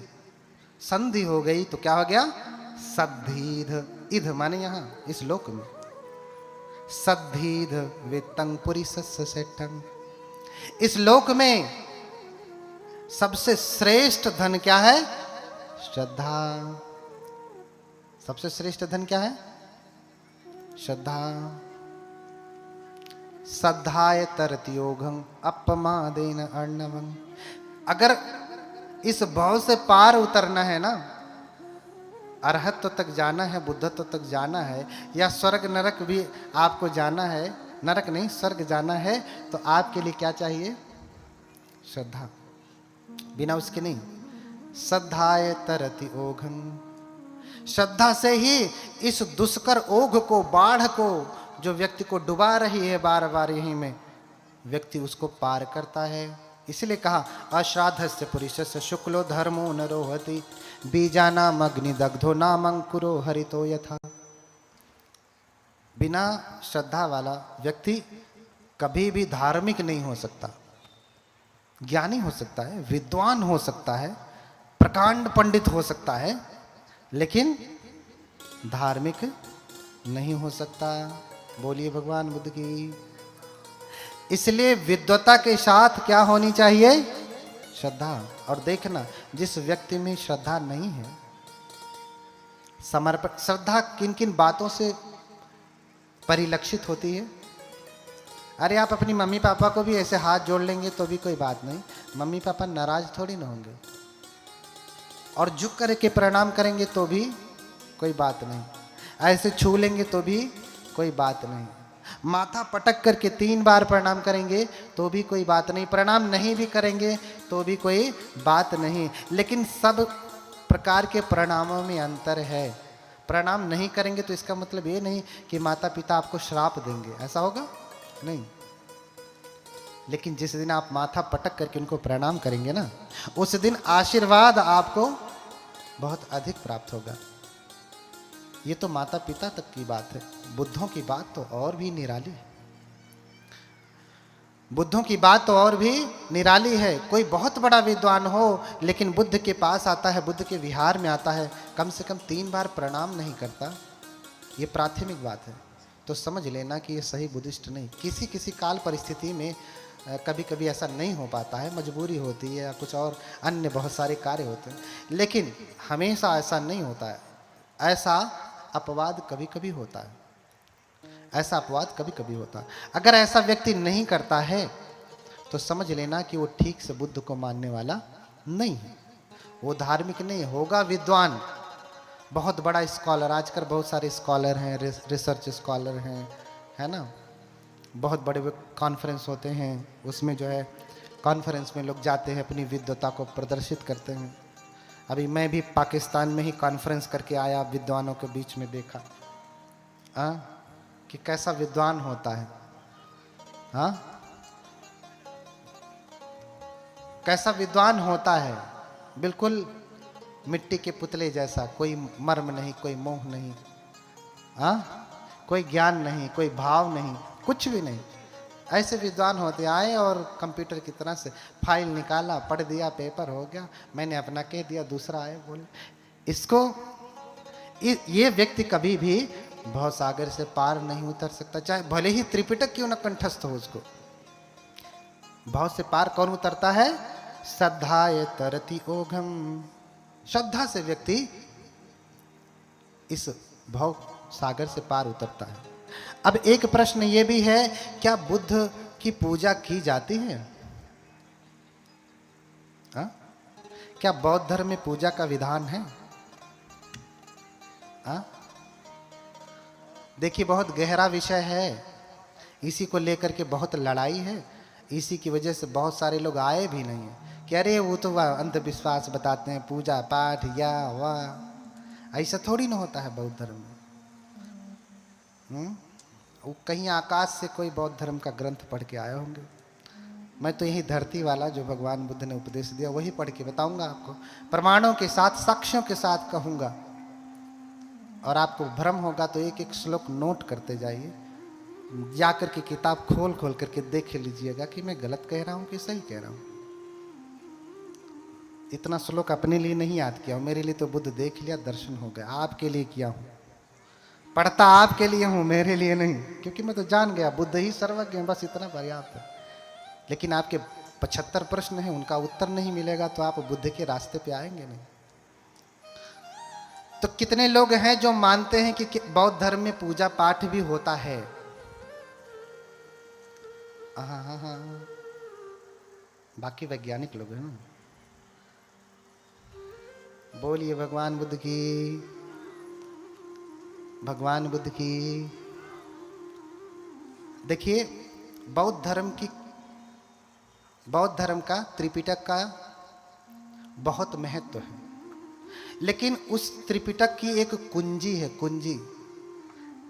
संधि हो गई तो क्या हो गया? सद्धीध। इध माने यहां इस लोक में, सद्धीध वित्तं पुरीसस्य सेठं। इस लोक में सबसे श्रेष्ठ धन क्या है? श्रद्धा। सबसे श्रेष्ठ धन क्या है? श्रद्धा। श्रद्धाय तरति योगं अपमादेन अर्णवं। अगर इस भाव से पार उतरना है ना, अरहत्व तक जाना है, बुद्धत्व तक जाना है, या स्वर्ग नरक भी आपको जाना है, नरक नहीं स्वर्ग जाना है, तो आपके लिए क्या चाहिए? श्रद्धा। बिना उसके नहीं। श्रद्धाय तरति ओघं। श्रद्धा से ही इस दुष्कर ओघ को, बाढ़ को, जो व्यक्ति को डुबा रही है बार बार यहीं में, व्यक्ति उसको पार करता है। इसलिए कहा अश्राद्धस्य पुरुषस्य शुक्लो धर्मो न रोहति बीजानाम अग्निदग्धो नामंकुरो हरितो यथा। बिना श्रद्धा वाला व्यक्ति कभी भी धार्मिक नहीं हो सकता। ज्ञानी हो सकता है, विद्वान हो सकता है, प्रकांड पंडित हो सकता है, लेकिन धार्मिक नहीं हो सकता। बोलिए भगवान बुद्ध की। इसलिए विद्वता के साथ क्या होनी चाहिए? श्रद्धा। और देखना, जिस व्यक्ति में श्रद्धा नहीं है, समर्पण। श्रद्धा किन किन बातों से परिलक्षित होती है? अरे आप अपनी मम्मी पापा को भी ऐसे हाथ जोड़ लेंगे तो भी कोई बात नहीं, मम्मी पापा नाराज थोड़ी ना होंगे। और झुक करके प्रणाम करेंगे तो भी कोई बात नहीं, ऐसे छू लेंगे तो भी कोई बात नहीं, माथा पटक करके 3 बार प्रणाम करेंगे तो भी कोई बात नहीं, प्रणाम नहीं भी करेंगे तो भी कोई बात नहीं। लेकिन सब प्रकार के प्रणामों में अंतर है। प्रणाम नहीं करेंगे तो इसका मतलब ये नहीं कि माता पिता आपको श्राप देंगे, ऐसा होगा नहीं। लेकिन जिस दिन आप माथा पटक करके उनको प्रणाम करेंगे ना, उस दिन आशीर्वाद आपको बहुत अधिक प्राप्त होगा। ये तो माता पिता तक की बात है। बुद्धों की बात तो और भी निराली है। बुद्धों की बात तो और भी निराली है। कोई बहुत बड़ा विद्वान हो, लेकिन बुद्ध के पास आता है, बुद्ध के विहार में आता है, कम से कम 3 बार प्रणाम नहीं करता, ये प्राथमिक बात है, तो समझ लेना कि ये सही बुद्धिस्ट नहीं। किसी किसी काल परिस्थिति में कभी कभी ऐसा नहीं हो पाता है, मजबूरी होती है या कुछ और अन्य बहुत सारे कार्य होते हैं, लेकिन हमेशा ऐसा नहीं होता है। ऐसा अपवाद कभी कभी होता है, ऐसा अपवाद कभी कभी होता है। अगर ऐसा व्यक्ति नहीं करता है तो समझ लेना कि वो ठीक से बुद्ध को मानने वाला नहीं है, वो धार्मिक नहीं होगा, विद्वान, बहुत बड़ा स्कॉलर। आजकल बहुत सारे स्कॉलर हैं, रिसर्च स्कॉलर हैं, है ना। बहुत बड़े कॉन्फ्रेंस होते हैं, उसमें जो है कॉन्फ्रेंस में लोग जाते हैं, अपनी विद्वता को प्रदर्शित करते हैं। अभी मैं भी पाकिस्तान में ही कॉन्फ्रेंस करके आया, विद्वानों के बीच में देखा कि कैसा विद्वान होता है, कैसा विद्वान होता है। बिल्कुल मिट्टी के पुतले जैसा, कोई मर्म नहीं, कोई मोह नहीं, कोई ज्ञान नहीं, कोई भाव नहीं, कुछ भी नहीं। ऐसे विद्वान होते। आए और कंप्यूटर की तरह से फाइल निकाला, पढ़ दिया, पेपर हो गया, मैंने अपना कह दिया, दूसरा आए बोले। इसको ये व्यक्ति कभी भी भवसागर से पार नहीं उतर सकता, चाहे भले ही त्रिपिटक क्यों न कंठस्थ हो। उसको भाव से पार कौन उतरता है? श्रद्धाय तरति ओघम। श्रद्धा से व्यक्ति इस भव सागर से पार उतरता है। अब एक प्रश्न ये भी है, क्या बुद्ध की पूजा की जाती है? क्या बौद्ध धर्म में पूजा का विधान है? देखिए, बहुत गहरा विषय है, इसी को लेकर के बहुत लड़ाई है। इसी की वजह से बहुत सारे लोग आए भी नहीं है कि अरे वो तो अंधविश्वास बताते हैं, पूजा पाठ या वाह। ऐसा थोड़ी ना होता है बौद्ध धर्म में। वो कहीं आकाश से कोई बौद्ध धर्म का ग्रंथ पढ़ के आए होंगे। मैं तो यही धरती वाला जो भगवान बुद्ध ने उपदेश दिया वही पढ़ के बताऊंगा आपको, प्रमाणों के साथ, साक्ष्यों के साथ कहूंगा। और आपको भ्रम होगा तो एक एक श्लोक नोट करते जाइए, जाकर के किताब खोल खोल करके देख लीजिएगा कि मैं गलत कह रहा हूं कि सही कह रहा हूं। इतना श्लोक अपने लिए नहीं याद किया हूं, मेरे लिए तो बुद्ध देख लिया, दर्शन हो गया। आपके लिए किया हूं, पढ़ता आपके लिए हूं, मेरे लिए नहीं, क्योंकि मैं तो जान गया बुद्ध ही सर्वज्ञ हैं, बस इतना पर्याप्त है। लेकिन आपके 75 प्रश्न हैं, उनका उत्तर नहीं मिलेगा तो आप बुद्ध के रास्ते पे आएंगे नहीं। तो कितने लोग हैं जो मानते हैं कि बौद्ध धर्म में पूजा पाठ भी होता है? हाँ हाँ हाँ, बाकी वैज्ञानिक लोग हैं ना। बोलिए भगवान बुद्ध की, भगवान बुद्ध की। देखिए, बौद्ध धर्म का त्रिपिटक का बहुत महत्व है, लेकिन उस त्रिपिटक की एक कुंजी है, कुंजी।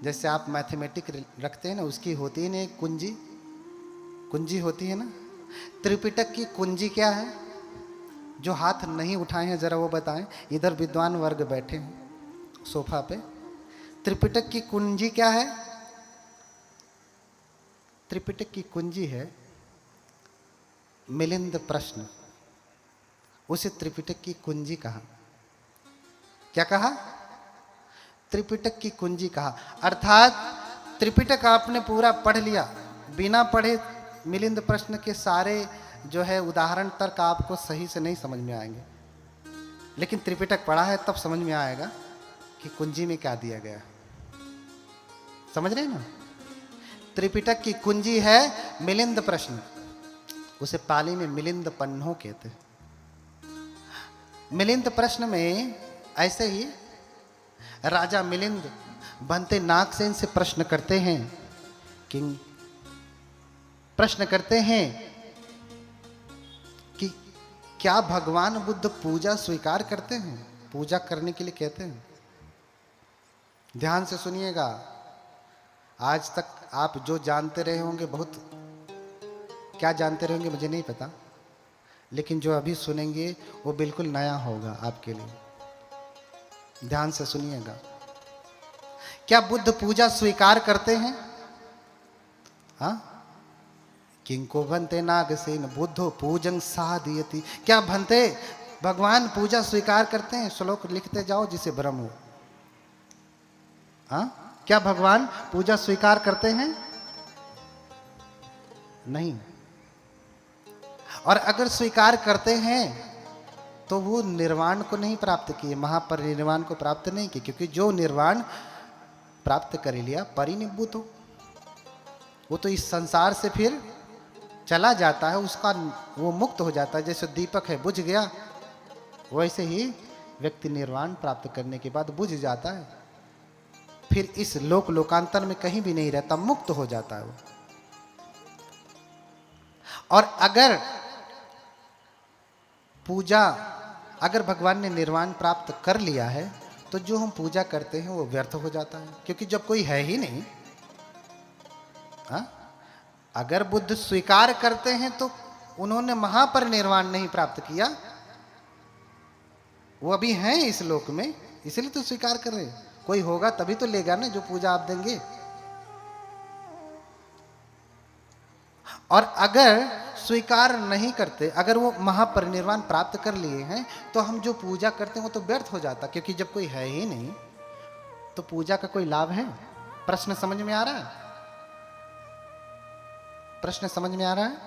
जैसे आप मैथमेटिक रखते हैं ना, उसकी होती है ना एक कुंजी, कुंजी होती है ना। त्रिपिटक की कुंजी क्या है? जो हाथ नहीं उठाए हैं जरा वो बताएं। इधर विद्वान वर्ग बैठे हैं सोफा पे। त्रिपिटक की कुंजी क्या है? त्रिपिटक की कुंजी है मिलिंद प्रश्न। उसे त्रिपिटक की कुंजी कहा। क्या कहा? त्रिपिटक की कुंजी कहा। अर्थात त्रिपिटक आपने पूरा पढ़ लिया, बिना पढ़े मिलिंद प्रश्न के सारे जो है उदाहरण तर्क आपको सही से नहीं समझ में आएंगे। लेकिन त्रिपिटक पढ़ा है तब समझ में आएगा कि कुंजी में क्या दिया गया। समझ रहे हैं ना? त्रिपिटक की कुंजी है मिलिंद प्रश्न। उसे पाली में मिलिंद पन्नो कहते हैं। मिलिंद प्रश्न में ऐसे ही राजा मिलिंद बनते नागसेन से प्रश्न करते हैं, किंग प्रश्न करते हैं कि क्या भगवान बुद्ध पूजा स्वीकार करते हैं? पूजा करने के लिए कहते हैं। ध्यान से सुनिएगा। आज तक आप जो जानते रहे होंगे, बहुत क्या जानते रहेंगे मुझे नहीं पता, लेकिन जो अभी सुनेंगे वो बिल्कुल नया होगा आपके लिए। ध्यान से सुनिएगा। क्या बुद्ध पूजा स्वीकार करते हैं? हाँ, किंको भंते नागसेन बुद्धो पूजन साधयति। क्या भंते भगवान पूजा स्वीकार करते हैं? श्लोक लिखते जाओ जिसे भ्रम हो। हाँ, क्या भगवान पूजा स्वीकार करते हैं? नहीं। और अगर स्वीकार करते हैं तो वो निर्वाण को नहीं प्राप्त किए, महापरिनिर्वाण को प्राप्त नहीं किए, क्योंकि जो निर्वाण प्राप्त कर लिया परिनिब्बुत हो, वो तो इस संसार से फिर चला जाता है, उसका वो मुक्त हो जाता है। जैसे दीपक है, बुझ गया, वैसे ही व्यक्ति निर्वाण प्राप्त करने के बाद बुझ जाता है, फिर इस लोकांतर में कहीं भी नहीं रहता, मुक्त हो जाता है वो। और अगर पूजा, अगर भगवान ने निर्वाण प्राप्त कर लिया है तो जो हम पूजा करते हैं वो व्यर्थ हो जाता है, क्योंकि जब कोई है ही नहीं। हाँ? अगर बुद्ध स्वीकार करते हैं तो उन्होंने महापरिनिर्वाण नहीं प्राप्त किया, वो अभी हैं इस लोक में, इसलिए तो स्वीकार कर रहे। कोई होगा तभी तो लेगा ना जो पूजा आप देंगे। और अगर स्वीकार नहीं करते, अगर वो महापरिनिर्वाण प्राप्त कर लिए हैं, तो हम जो पूजा करते हैं वो तो व्यर्थ हो जाता, क्योंकि जब कोई है ही नहीं तो पूजा का कोई लाभ है? प्रश्न समझ में आ रहा है? प्रश्न समझ में आ रहा है?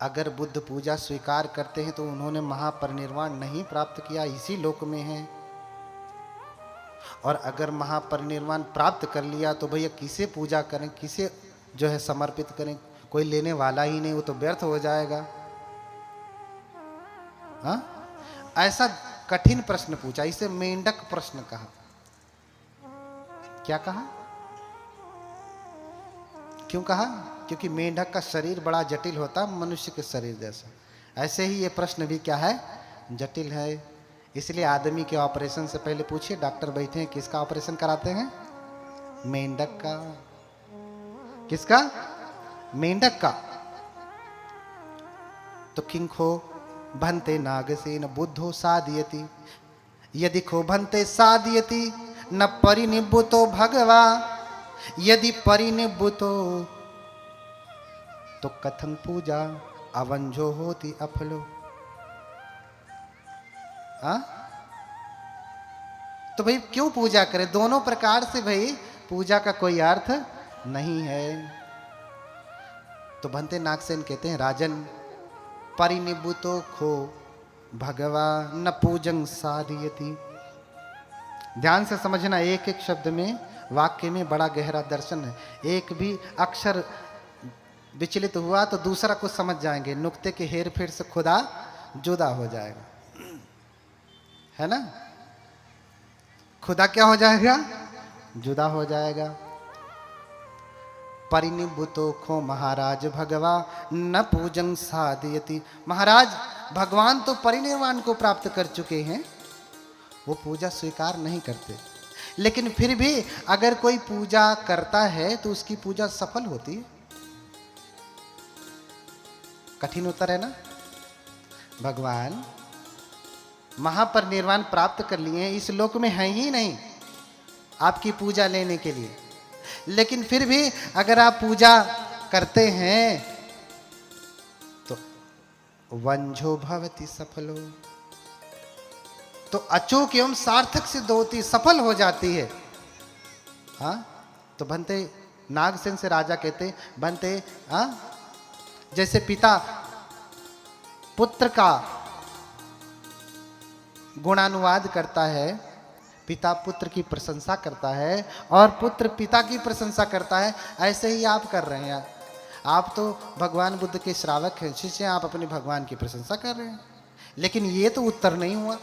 अगर बुद्ध पूजा स्वीकार करते हैं तो उन्होंने महापरिनिर्वाण नहीं प्राप्त किया, इसी लोक में है। और अगर महापरिनिर्वाण प्राप्त कर लिया तो भैया किसे पूजा करें, किसे जो है समर्पित करें? कोई लेने वाला ही नहीं, वो तो व्यर्थ हो जाएगा। हाँ? ऐसा कठिन प्रश्न पूछा, इसे मेंढक प्रश्न कहा। क्या कहा? क्यों कहा? क्योंकि मेंढक का शरीर बड़ा जटिल होता, मनुष्य के शरीर जैसा। ऐसे ही ये प्रश्न भी क्या है? जटिल है। इसलिए आदमी के ऑपरेशन से पहले पूछिए, डॉक्टर बैठे हैं, किसका ऑपरेशन कराते हैं? मेंढक का। किसका? मेंढक का। तो किंखो भंते नागसेन बुद्धो साधयति, यदि खो भंते साधयति न परिनिब्बुतो भगवा, यदि परिनिब्बुतो तो कथं पूजा अवंजो होती अफलो। तो भाई क्यों पूजा करें? दोनों प्रकार से भाई पूजा का कोई अर्थ नहीं है। तो भंते नागसेन कहते हैं, राजन परिनिबुतो खो भगवान न पूजन साधयति। ध्यान से समझना, एक एक शब्द में, वाक्य में बड़ा गहरा दर्शन है। एक भी अक्षर विचलित हुआ तो दूसरा कुछ समझ जाएंगे, नुक्ते के हेर फेर से खुदा जुदा हो जाएगा, है ना? खुदा क्या हो जाएगा? जुदा हो जाएगा। परिनिबुतो खो महाराज भगवा न पूजन साधयति। महाराज भगवान तो परिनिर्वाण को प्राप्त कर चुके हैं, वो पूजा स्वीकार नहीं करते। लेकिन फिर भी अगर कोई पूजा करता है तो उसकी पूजा सफल होती है। कठिन उत्तर है ना? भगवान महापरिनिर्वाण प्राप्त कर लिए हैं, इस लोक में है ही नहीं आपकी पूजा लेने के लिए। लेकिन फिर भी अगर आप पूजा करते हैं तो वंझो भवति सफलो, तो अचूक एवं सार्थक सिद्ध होती, सफल हो जाती है। हाँ, तो भंते नागसेन से राजा कहते, भंते हाँ, जैसे पिता पुत्र का गुणानुवाद करता है, पिता पुत्र की प्रशंसा करता है और पुत्र पिता की प्रशंसा करता है, ऐसे ही आप कर रहे हैं। आप तो भगवान बुद्ध के श्रावक हैं, शिष्य, आप अपने भगवान की प्रशंसा कर रहे हैं। लेकिन ये तो उत्तर नहीं हुआ,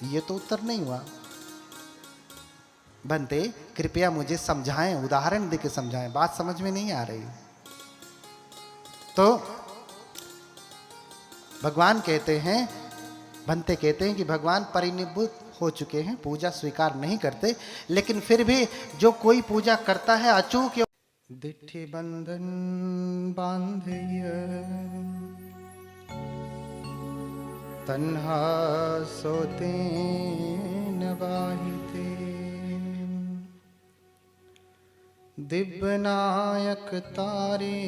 ये तो उत्तर नहीं हुआ। बनते कृपया मुझे समझाएं, उदाहरण देके समझाएं, बात समझ में नहीं आ रही। तो भगवान कहते हैं, बनते कहते हैं कि भगवान परिनिब्बुत हो चुके हैं, पूजा स्वीकार नहीं करते। लेकिन फिर भी जो कोई पूजा करता है अचूक दिठि बंधन बांधिय तन्हा सोते नवाहिते दिव्य नायक तारे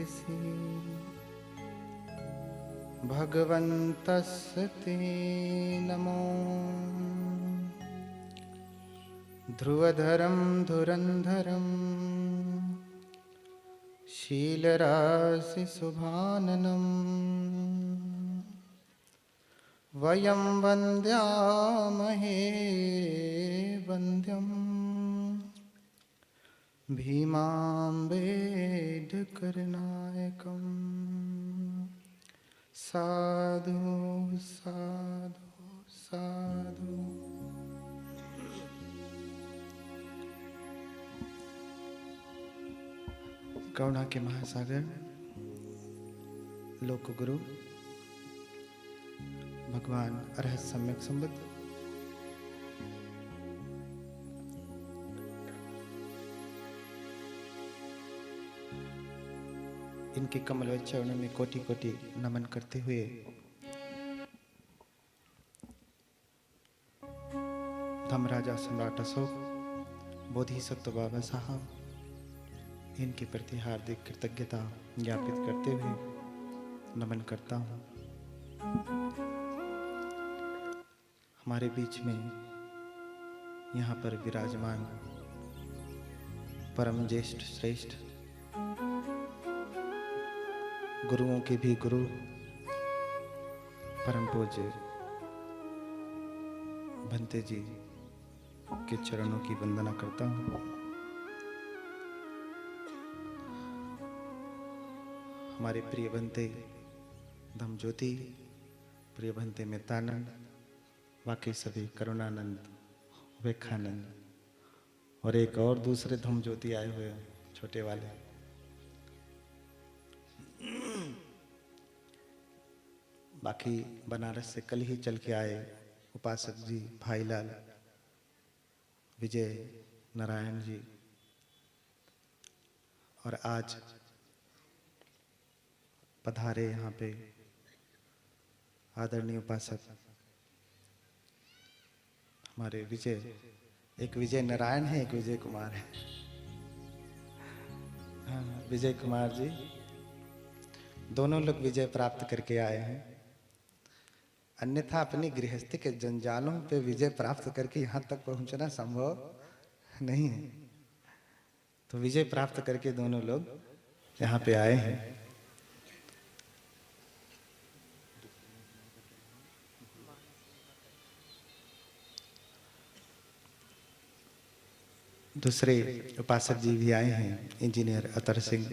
सी भगवन्तस्ते नमो ध्रुवधरं धुरंधरं शीलराशि शुभाननं वयं वन्द्यामहे वन्द्यं भीमाम्बेडकरनायकम् साधु साधु साधु। करुणा के महासागर लोक गुरु भगवान अरहत सम्यक संबुद्ध इनके कमल चरणों में कोटि कोटि नमन करते हुए धर्मराजा सम्राट अशोक, बोधिसत्व बाबा साहब, इनके प्रति हार्दिक कृतज्ञता ज्ञापित करते हुए नमन करता हूँ। हमारे बीच में यहाँ पर विराजमान परम ज्येष्ठ श्रेष्ठ गुरुओं के भी गुरु परम पूज्य भंते जी के चरणों की वंदना करता हूँ। हमारे प्रिय भंते धम्मज्योति, प्रिय भंते मितानंद, बाकी सभी करुणानंद, विवेकानंद और एक और दूसरे धम्मज्योति आए हुए हैं छोटे वाले। बाकी बनारस से कल ही चल के आए उपासक जी, भाईलाल, विजय नारायण जी, और आज पधारे यहाँ पे आदरणीय उपासक हमारे विजय, एक विजय नारायण है, एक विजय कुमार है। हाँ, विजय कुमार जी, दोनों लोग विजय प्राप्त करके आए हैं। अन्यथा अपनी गृहस्थी के जंजालों पे विजय प्राप्त करके यहाँ तक पहुंचना संभव नहीं है। तो विजय प्राप्त करके दोनों लोग यहाँ पे आए हैं। दूसरे उपासक जी भी आए हैं, इंजीनियर अतर सिंह।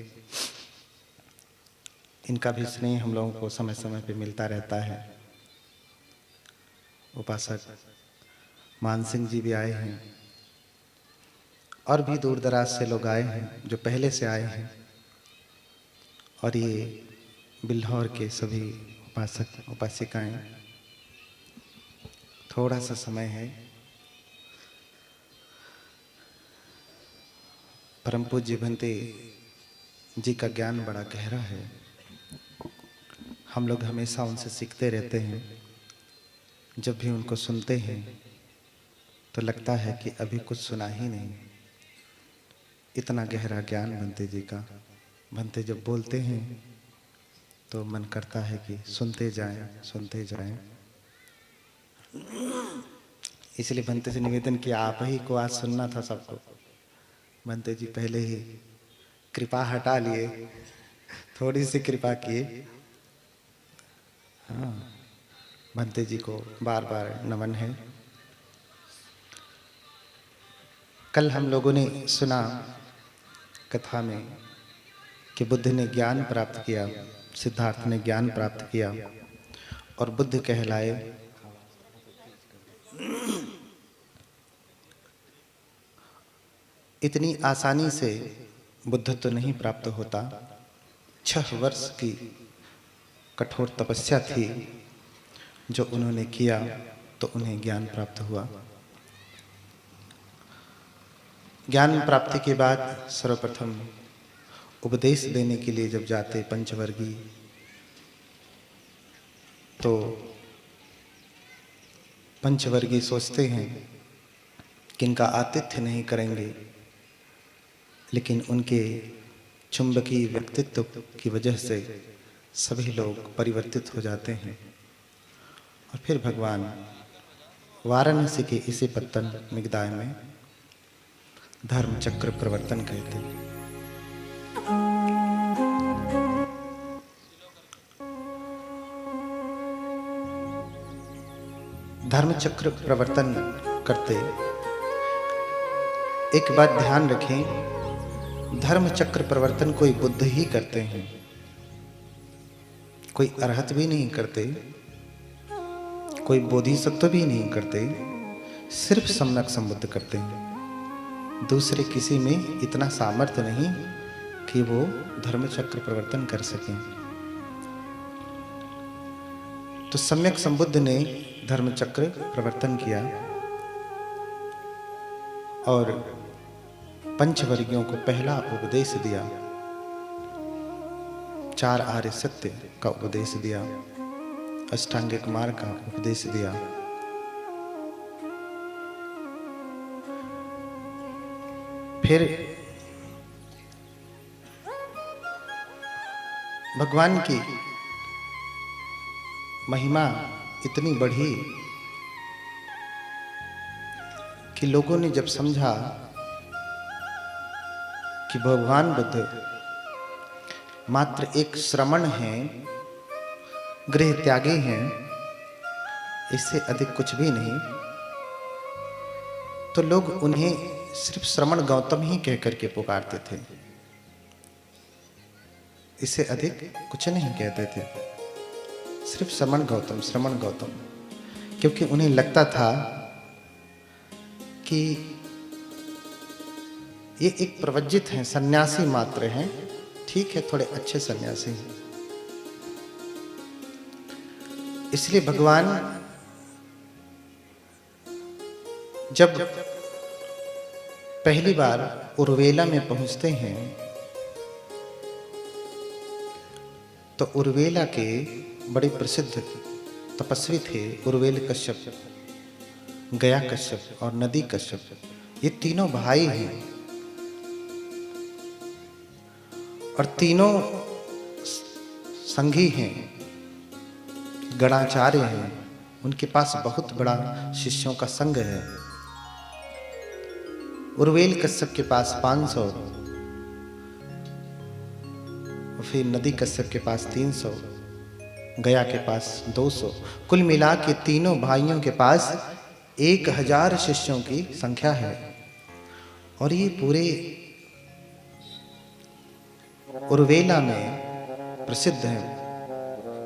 इनका भी स्नेह हम लोगों को समय समय पे मिलता रहता है। उपासक मान सिंह जी भी आए हैं और भी दूर दराज से लोग आए हैं जो पहले से आए हैं। और ये बिल्हौर के सभी उपासक उपासिकाएं। थोड़ा सा समय है। परम पूज्य भंते जी का ज्ञान बड़ा गहरा है। हम लोग हमेशा उनसे सीखते रहते हैं। जब भी उनको सुनते हैं तो लगता है कि अभी कुछ सुना ही नहीं। इतना गहरा ज्ञान भंते जी का। भंते जब बोलते हैं तो मन करता है कि सुनते जाएं, सुनते जाएं। इसलिए भंते से निवेदन किया, आप ही को आज सुनना था सबको। भंते जी पहले ही कृपा हटा लिए, थोड़ी सी कृपा किए। हाँ, भंते जी को बार बार नमन है। कल हम लोगों ने सुना कथा में कि बुद्ध ने ज्ञान प्राप्त किया, सिद्धार्थ ने ज्ञान प्राप्त किया और बुद्ध कहलाए। इतनी आसानी से बुद्धत्व नहीं प्राप्त होता। 6 वर्ष की कठोर तपस्या थी जो उन्होंने किया तो उन्हें ज्ञान प्राप्त हुआ। ज्ञान प्राप्ति के बाद सर्वप्रथम उपदेश देने के लिए जब जाते पंचवर्गी, तो पंचवर्गी सोचते हैं कि इनका आतिथ्य नहीं करेंगे, लेकिन उनके चुंबकीय व्यक्तित्व की वजह से सभी लोग परिवर्तित हो जाते हैं। और फिर भगवान वाराणसी के इसी पत्तन मिगदाय में धर्म चक्र प्रवर्तन कहते हैं। धर्म चक्र प्रवर्तन करते एक बात ध्यान रखें, धर्म चक्र प्रवर्तन कोई बुद्ध ही करते हैं, कोई अरहत भी नहीं करते, कोई बोधिसत्व भी नहीं करते, सिर्फ सम्यक संबुद्ध करते हैं। दूसरे किसी में इतना सामर्थ्य नहीं कि वो धर्म चक्र प्रवर्तन कर सकें। तो सम्यक संबुद्ध ने धर्म चक्र प्रवर्तन किया और पंचवर्गियों को पहला उपदेश दिया, 4 आर्य सत्य का उपदेश दिया, अष्टांगिक मार्ग का उपदेश दिया। फिर भगवान की महिमा इतनी बढ़ी कि लोगों ने जब समझा कि भगवान बुद्ध मात्र एक श्रमण हैं, गृह त्यागी हैं, इससे अधिक कुछ भी नहीं, तो लोग उन्हें सिर्फ श्रमण गौतम ही कह करके पुकारते थे, इससे अधिक कुछ नहीं कहते थे। सिर्फ श्रमण गौतम, श्रमण गौतम, क्योंकि उन्हें लगता था कि ये एक प्रवज्जित हैं, सन्यासी मात्र हैं, ठीक है, थोड़े अच्छे सन्यासी हैं। इसलिए भगवान जब पहली बार उर्वेला में पहुंचते हैं तो उर्वेला के बड़े प्रसिद्ध तपस्वी थे उर्वेल कश्यप, गया कश्यप और नदी कश्यप। ये तीनों भाई हैं और तीनों संगी हैं, गणाचार्य हैं, उनके पास बहुत बड़ा शिष्यों का संघ है। उर्वेल कश्यप के पास 500, फिर नदी कश्यप के पास 300, गया के पास 200, कुल मिला के तीनों भाइयों के पास 1000 शिष्यों की संख्या है। और ये पूरे उर्वेला में प्रसिद्ध है,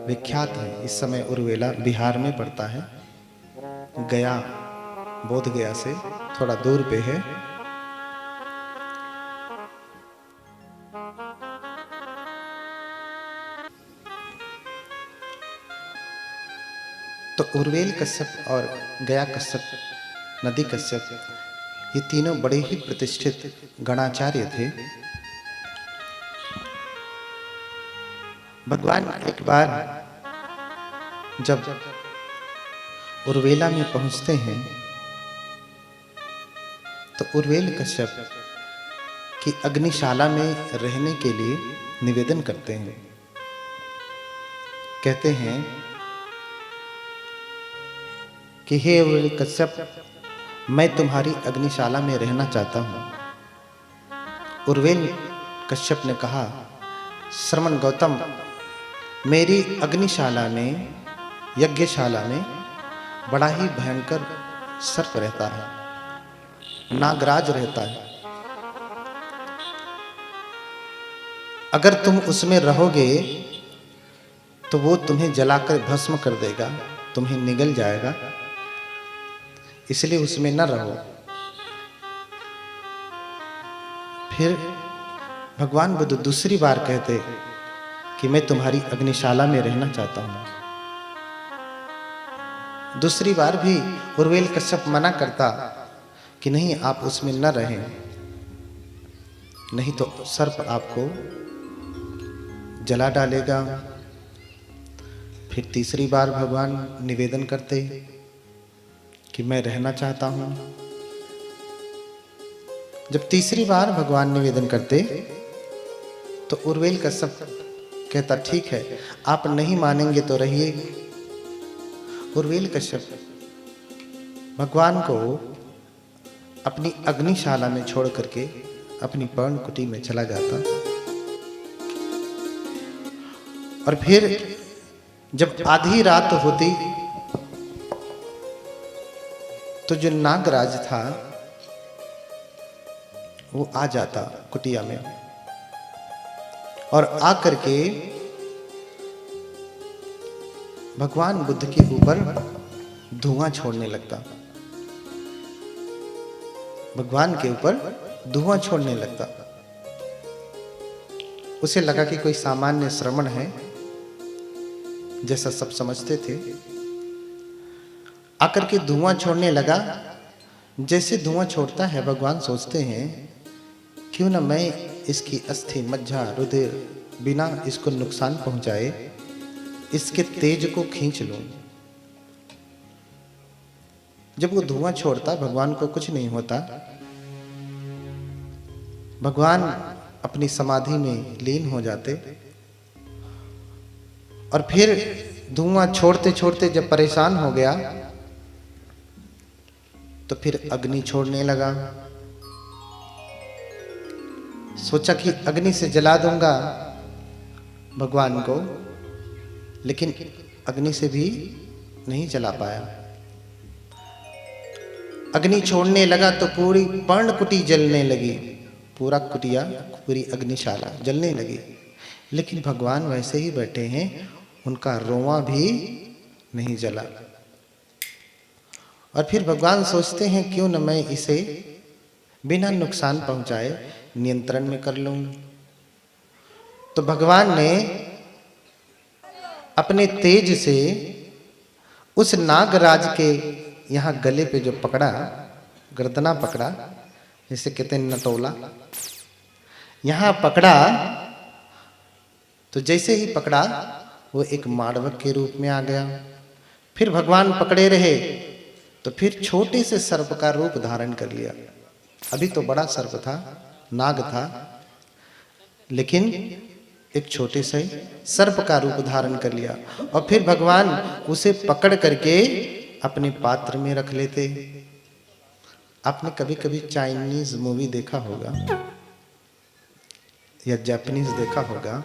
विख्यात है। इस समय उर्वेला बिहार में पड़ता है, गया बोध गया से थोड़ा दूर पे है। तो उर्वेल कश्यप और गया कश्यप, नदी कश्यप, ये तीनों बड़े ही प्रतिष्ठित गणाचार्य थे। भगवान एक बार जब उर्वेला में पहुंचते हैं तो उर्वेल कश्यप की अग्निशाला में रहने के लिए निवेदन करते हैं। कहते हैं कि हे उर्वेल कश्यप, मैं तुम्हारी अग्निशाला में रहना चाहता हूं। उर्वेल कश्यप ने कहा, श्रमण गौतम, मेरी अग्निशाला में, यज्ञशाला में बड़ा ही भयंकर सर्प रहता है, नागराज रहता है। अगर तुम उसमें रहोगे तो वो तुम्हें जलाकर भस्म कर देगा, तुम्हें निगल जाएगा, इसलिए उसमें न रहो। फिर भगवान बुद्ध दूसरी बार कहते कि मैं तुम्हारी अग्निशाला में रहना चाहता हूं। दूसरी बार भी उर्वेल कश्यप मना करता कि नहीं, आप उसमें न रहें, नहीं तो सर्प आपको जला डालेगा। फिर तीसरी बार भगवान निवेदन करते कि मैं रहना चाहता हूं। जब तीसरी बार भगवान निवेदन करते तो उर्वेल कश्यप कहता, ठीक है, आप नहीं मानेंगे तो रहिए। उर्वेल कश्यप भगवान को अपनी अग्निशाला में छोड़ करके अपनी पर्णकुटी में चला जाता। और फिर जब आधी रात होती तो जो नागराज था वो आ जाता कुटिया में और आकर के भगवान बुद्ध के ऊपर धुआं छोड़ने लगता। भगवान के ऊपर धुआं छोड़ने लगता। उसे लगा कि कोई सामान्य श्रमण है, जैसा सब समझते थे। आकर के धुआं छोड़ने लगा। जैसे धुआं छोड़ता है, भगवान सोचते हैं क्यों न मैं इसकी अस्थि, मज्जा, रुधिर बिना इसको नुकसान पहुंचाए इसके तेज को खींच लूं। जब वो धुआं छोड़ता, भगवान को कुछ नहीं होता। भगवान अपनी समाधि में लीन हो जाते। और फिर धुआं छोड़ते छोड़ते जब परेशान हो गया तो फिर अग्नि छोड़ने लगा। सोचा कि अग्नि से जला दूंगा भगवान को, लेकिन अग्नि से भी नहीं जला पाया। अग्नि छोड़ने लगा तो पूरी पर्णकुटी जलने लगी, पूरा कुटिया, पूरी अग्निशाला जलने लगी। लेकिन भगवान वैसे ही बैठे हैं, उनका रोवां भी नहीं जला। और फिर भगवान सोचते हैं क्यों न मैं इसे बिना नुकसान पहुंचाए नियंत्रण में कर लूं। तो भगवान ने अपने तेज से उस नागराज के यहाँ गले पे जो पकड़ा, गर्दना पकड़ा, जिसे कहते हैं नटोला, यहाँ पकड़ा। तो जैसे ही पकड़ा वो एक माड़वक के रूप में आ गया। फिर भगवान पकड़े रहे तो फिर छोटे से सर्प का रूप धारण कर लिया। अभी तो बड़ा सर्प था, नाग था, लेकिन एक छोटे से सर्प का रूप धारण कर लिया और फिर भगवान उसे पकड़ करके अपने पात्र में रख लेते। आपने कभी कभी चाइनीज मूवी देखा होगा या जापानीज देखा होगा,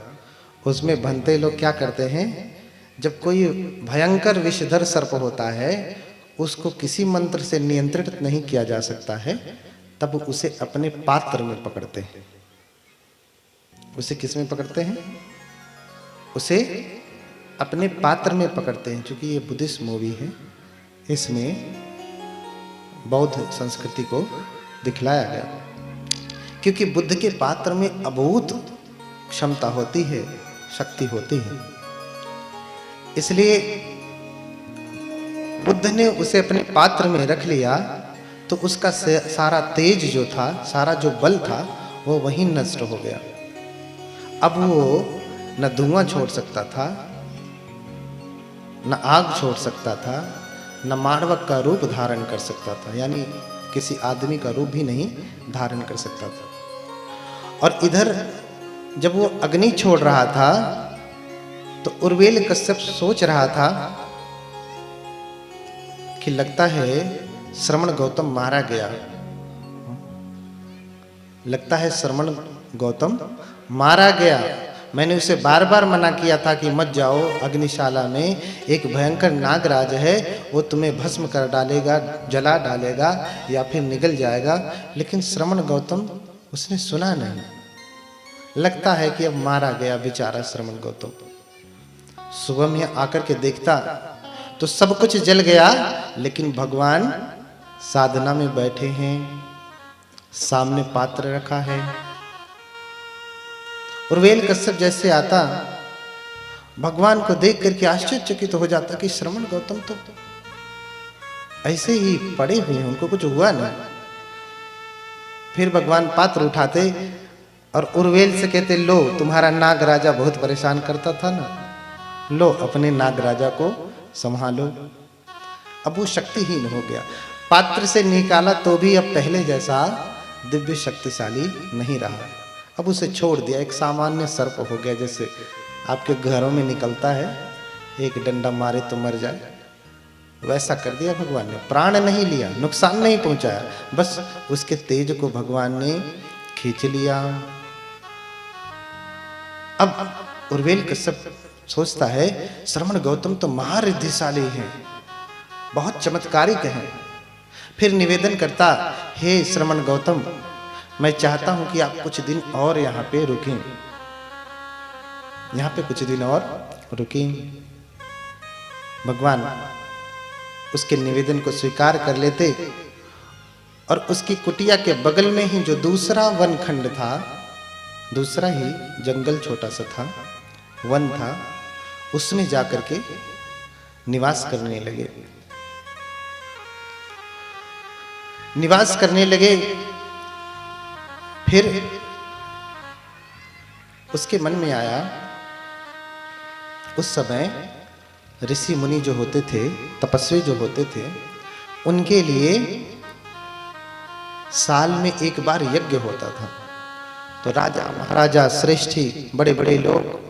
उसमें बनते लोग क्या करते हैं, जब कोई भयंकर विषधर सर्प होता है उसको किसी मंत्र से नियंत्रित नहीं किया जा सकता है, तब उसे अपने पात्र में पकड़ते हैं। उसे किस में पकड़ते हैं? उसे अपने पात्र में पकड़ते हैं। क्योंकि ये बुद्धिस्ट मूवी है, इसमें बौद्ध संस्कृति को दिखलाया गया। क्योंकि बुद्ध के पात्र में अभूत क्षमता होती है, शक्ति होती है, इसलिए बुद्ध ने उसे अपने पात्र में रख लिया तो उसका सारा तेज जो था, सारा जो बल था, वो वहीं नष्ट हो गया। अब वो न धुआं छोड़ सकता था, न आग छोड़ सकता था, न मानव का रूप धारण कर सकता था, यानी किसी आदमी का रूप भी नहीं धारण कर सकता था। और इधर जब वो अग्नि छोड़ रहा था तो उर्वेल कश्यप सोच रहा था कि लगता है श्रमण गौतम मारा गया, लगता है श्रमण गौतम मारा गया। मैंने उसे बार बार मना किया था कि मत जाओ, अग्निशाला में एक भयंकर नागराज है, वो तुम्हें भस्म कर डालेगा, जला डालेगा या फिर निगल जाएगा। लेकिन श्रमण गौतम उसने सुना नहीं। लगता है कि अब मारा गया बेचारा श्रमण गौतम। सुबह में आकर के देखता तो सब कुछ जल गया, लेकिन भगवान साधना में बैठे हैं, सामने पात्र रखा है। उर्वेल कश्यप जैसे आता, भगवान को देख करके आश्चर्यचकित तो हो जाता कि श्रमण गौतम तो ऐसे ही पड़े हुए हैं, उनको कुछ हुआ नहीं। फिर भगवान पात्र उठाते और उर्वेल से कहते, लो तुम्हारा नाग राजा बहुत परेशान करता था ना, लो अपने नाग राजा को संभालो। अब वो शक्तिहीन हो गया, पात्र से निकाला तो भी अब पहले जैसा दिव्य शक्तिशाली नहीं रहा। अब उसे छोड़ दिया, एक सामान्य सर्प हो गया, जैसे आपके घरों में निकलता है, एक डंडा मारे तो मर जाए, वैसा कर दिया भगवान ने। प्राण नहीं लिया, नुकसान नहीं पहुंचाया, बस उसके तेज को भगवान ने खींच लिया। अब उर्वेल कश्यप सोचता है श्रमण गौतम तो महारिद्धिशाली हैं, बहुत चमत्कारिक हैं। फिर निवेदन करता, हे श्रमण गौतम, मैं चाहता हूं कि आप कुछ दिन और यहाँ पे रुकें, यहाँ पे कुछ दिन और रुकें। भगवान उसके निवेदन को स्वीकार कर लेते और उसकी कुटिया के बगल में ही जो दूसरा वन खंड था, दूसरा ही जंगल छोटा सा था, वन था, उसमें जाकर के निवास करने लगे। निवास करने लगे। फिर उसके मन में आया, उस समय ऋषि मुनि जो होते थे, तपस्वी जो होते थे, उनके लिए साल में एक बार यज्ञ होता था। तो राजा महाराजा श्रेष्ठी बड़े बड़े लोग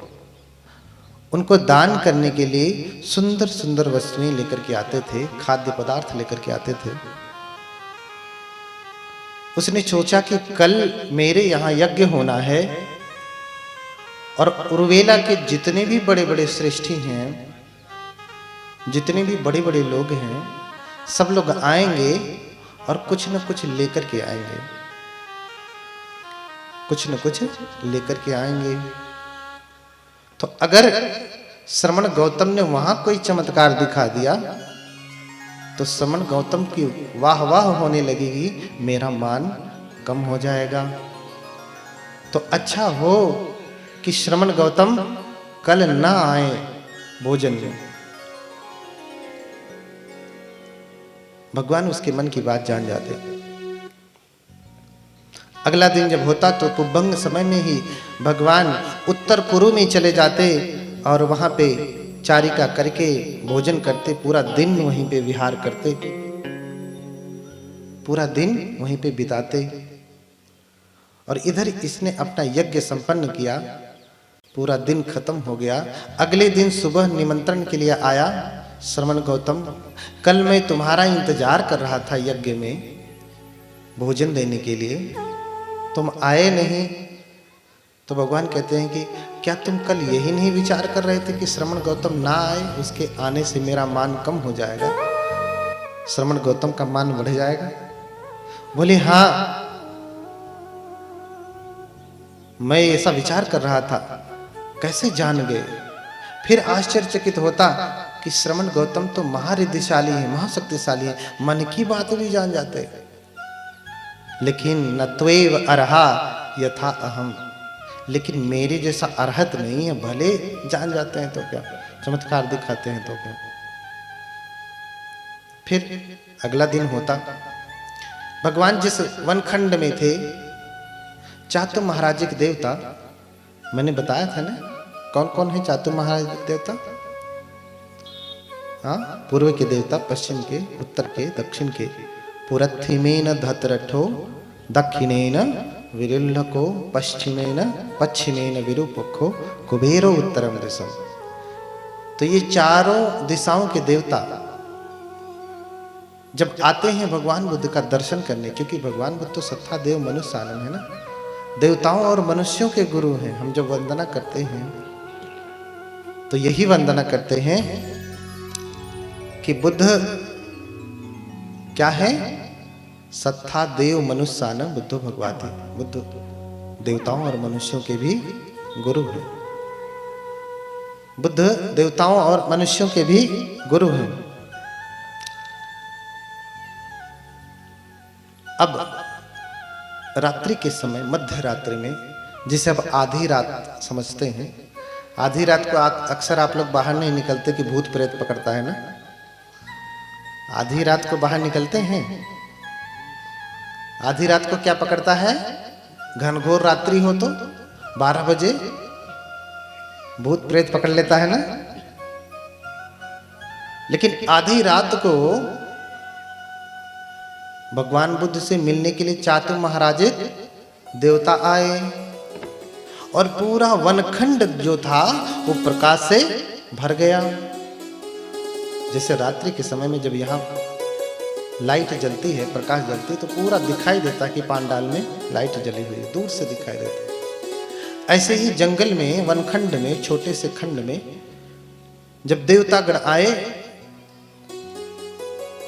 उनको दान करने के लिए सुंदर सुंदर वस्तुएं लेकर के आते थे, खाद्य पदार्थ लेकर के आते थे। उसने सोचा कि कल मेरे यहाँ यज्ञ होना है और उर्वेला के जितने भी बड़े बड़े श्रेष्ठी हैं, जितने भी बड़े बड़े लोग हैं, सब लोग आएंगे और कुछ न कुछ लेकर के आएंगे, कुछ न कुछ लेकर के आएंगे। तो अगर श्रमण गौतम ने वहां कोई चमत्कार दिखा दिया तो श्रमण गौतम की वाह वाह होने लगेगी, मेरा मान कम हो जाएगा। तो अच्छा हो कि श्रमण गौतम कल ना आए भोजन में। भगवान उसके मन की बात जान जाते। अगला दिन जब होता तो पुब्बंग समय में ही भगवान उत्तर कुरु में चले जाते और वहां पे चारिका करके भोजन करते, पूरा दिन वहीं पे विहार करते, पूरा दिन वहीं पे बिताते। और इधर इसने अपना यज्ञ संपन्न किया। पूरा दिन खत्म हो गया। अगले दिन सुबह निमंत्रण के लिए आया, श्रमण गौतम कल मैं तुम्हारा इंतजार कर रहा था यज्ञ में भोजन देने के लिए, तुम आए नहीं। तो भगवान कहते हैं कि क्या तुम कल यही नहीं विचार कर रहे थे कि श्रमण गौतम ना आए, उसके आने से मेरा मान कम हो जाएगा, श्रमण गौतम का मान बढ़ जाएगा। बोले हाँ, मैं ऐसा विचार कर रहा था। कैसे जान गए? फिर आश्चर्यचकित होता कि श्रमण गौतम तो महारिद्धिशाली है, महाशक्तिशाली है, मन की बात भी जान जाते। लेकिन न त्वेव अर्हा यथा अहम, लेकिन मेरे जैसा अर्हत नहीं है। भले जान जाते हैं तो क्या, चमत्कार दिखाते हैं तो क्या। फिर अगला दिन होता, भगवान जिस वनखंड में थे, चातु महाराजिक देवता, मैंने बताया था ना कौन कौन है चातु महाराजिक देवता? हाँ, पूर्व के देवता, पश्चिम के, उत्तर के, दक्षिण के। पुरथिमेन धतरठो दक्षिणेन विरुल्लको पश्चिमेन विरूपको कुबेरो उत्तरम दिशम। तो ये चारों दिशाओं के देवता जब आते हैं भगवान बुद्ध का दर्शन करने, क्योंकि भगवान बुद्ध तो सत्ता देव मनुष्य आनंद है ना, देवताओं और मनुष्यों के गुरु हैं। हम जब वंदना करते हैं तो यही वंदना करते हैं कि बुद्ध क्या है? सत्ता देव मनुष्यान बुद्धो भगवाती। बुद्ध देवताओं और मनुष्यों के भी गुरु हैं। बुद्ध देवताओं और मनुष्यों के भी गुरु हैं। अब रात्रि के समय, मध्य रात्रि में, जिसे अब आधी रात समझते हैं, आधी रात को अक्सर आप लोग बाहर नहीं निकलते कि भूत प्रेत पकड़ता है ना। आधी रात को बाहर निकलते हैं, आधी रात को क्या पकड़ता है? घनघोर रात्रि हो तो 12 बजे भूत प्रेत पकड़ लेता है ना। लेकिन आधी रात को भगवान बुद्ध से मिलने के लिए चातु महाराजिक देवता आए और पूरा वनखंड जो था वो प्रकाश से भर गया। जैसे रात्रि के समय में जब यहाँ लाइट जलती है, प्रकाश जलती है, तो पूरा दिखाई देता है कि पांडाल में लाइट जली हुई है, दूर से दिखाई देता है। ऐसे ही जंगल में, वनखंड में, छोटे से खंड में जब देवतागण आए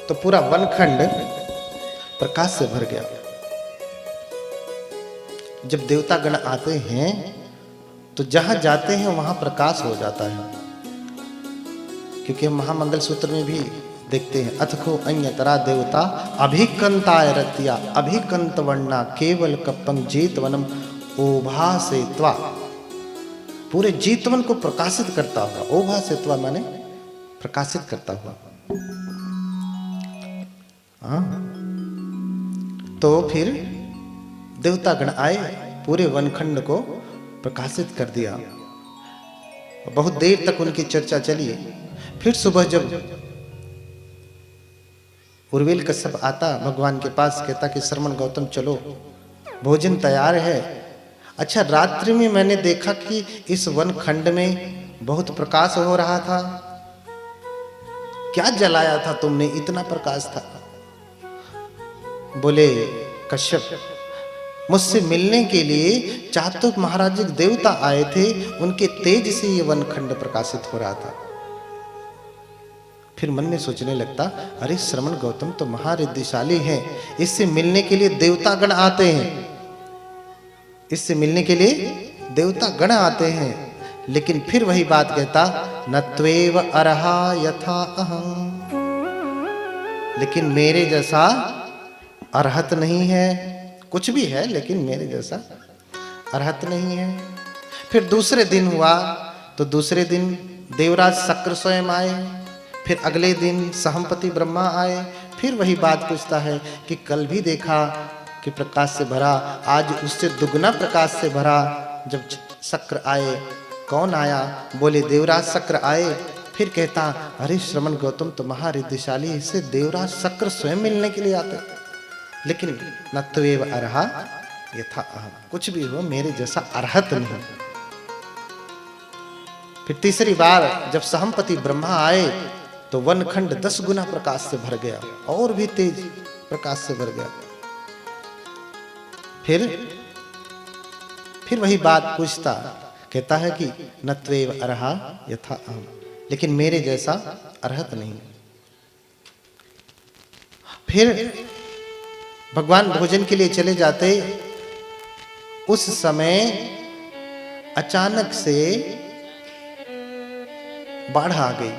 तो पूरा वनखंड प्रकाश से भर गया। जब देवतागण आते हैं तो जहां जाते हैं वहां प्रकाश हो जाता है, क्योंकि हम महामंगल सूत्र में भी देखते हैं, अथको अन्यतरा देवता अभिकंताय रत्या अभिकंत वर्णा केवल कप्पं जेतवनम ओभा से त्वा। पूरे जेतवन को प्रकाशित करता हुआ, ओभा से त्वा माने प्रकाशित करता हुआ। तो फिर देवतागण आए, पूरे वनखंड को प्रकाशित कर दिया। बहुत देर तक उनकी चर्चा चली। फिर सुबह जब उर्वेल कश्यप आता भगवान के पास, कहता कि श्रमण गौतम चलो, भोजन तैयार है। अच्छा, रात्रि में मैंने देखा कि इस वनखंड में बहुत प्रकाश हो रहा था, क्या जलाया था तुमने, इतना प्रकाश था? बोले कश्यप, मुझसे मिलने के लिए चातु महाराजिक देवता आए थे, उनके तेज से ये वनखंड प्रकाशित हो रहा था। फिर मन में सोचने लगता, अरे श्रमण गौतम तो महारिद्धिशाली हैं, इससे मिलने के लिए देवतागण आते हैं, इससे मिलने के लिए देवतागण आते हैं। लेकिन फिर वही बात कहता, न त्वेव अर्हा यथा अहम, लेकिन मेरे जैसा अर्हत नहीं है। कुछ भी है लेकिन मेरे जैसा अर्हत नहीं है। फिर दूसरे दिन हुआ तो दूसरे दिन देवराज शक्र स्वयं आए। फिर अगले दिन सहमपति ब्रह्मा आए। फिर वही बात पूछता है कि कल भी देखा कि प्रकाश से भरा, आज उससे दुगना प्रकाश से भरा। जब शक्र आए, कौन आया? बोले देवराज शक्र आए। फिर कहता, अरे श्रमण गौतम तो महारिद्धिशाली, इससे देवराज शक्र स्वयं मिलने के लिए आते। लेकिन न त्वेव अर्हा यथा अहम, कुछ भी हो मेरे जैसा अर्हत नहीं। फिर तीसरी बार जब सहमपति ब्रह्मा आए तो वनखंड 10 गुना प्रकाश से भर गया, और भी तेज प्रकाश से भर गया। फिर वही बात पूछता, कहता है कि न त्वेव अर्हा यथा अहम्, लेकिन मेरे जैसा अर्हत नहीं। फिर भगवान भोजन के लिए चले जाते, उस समय अचानक से बाढ़ आ गई,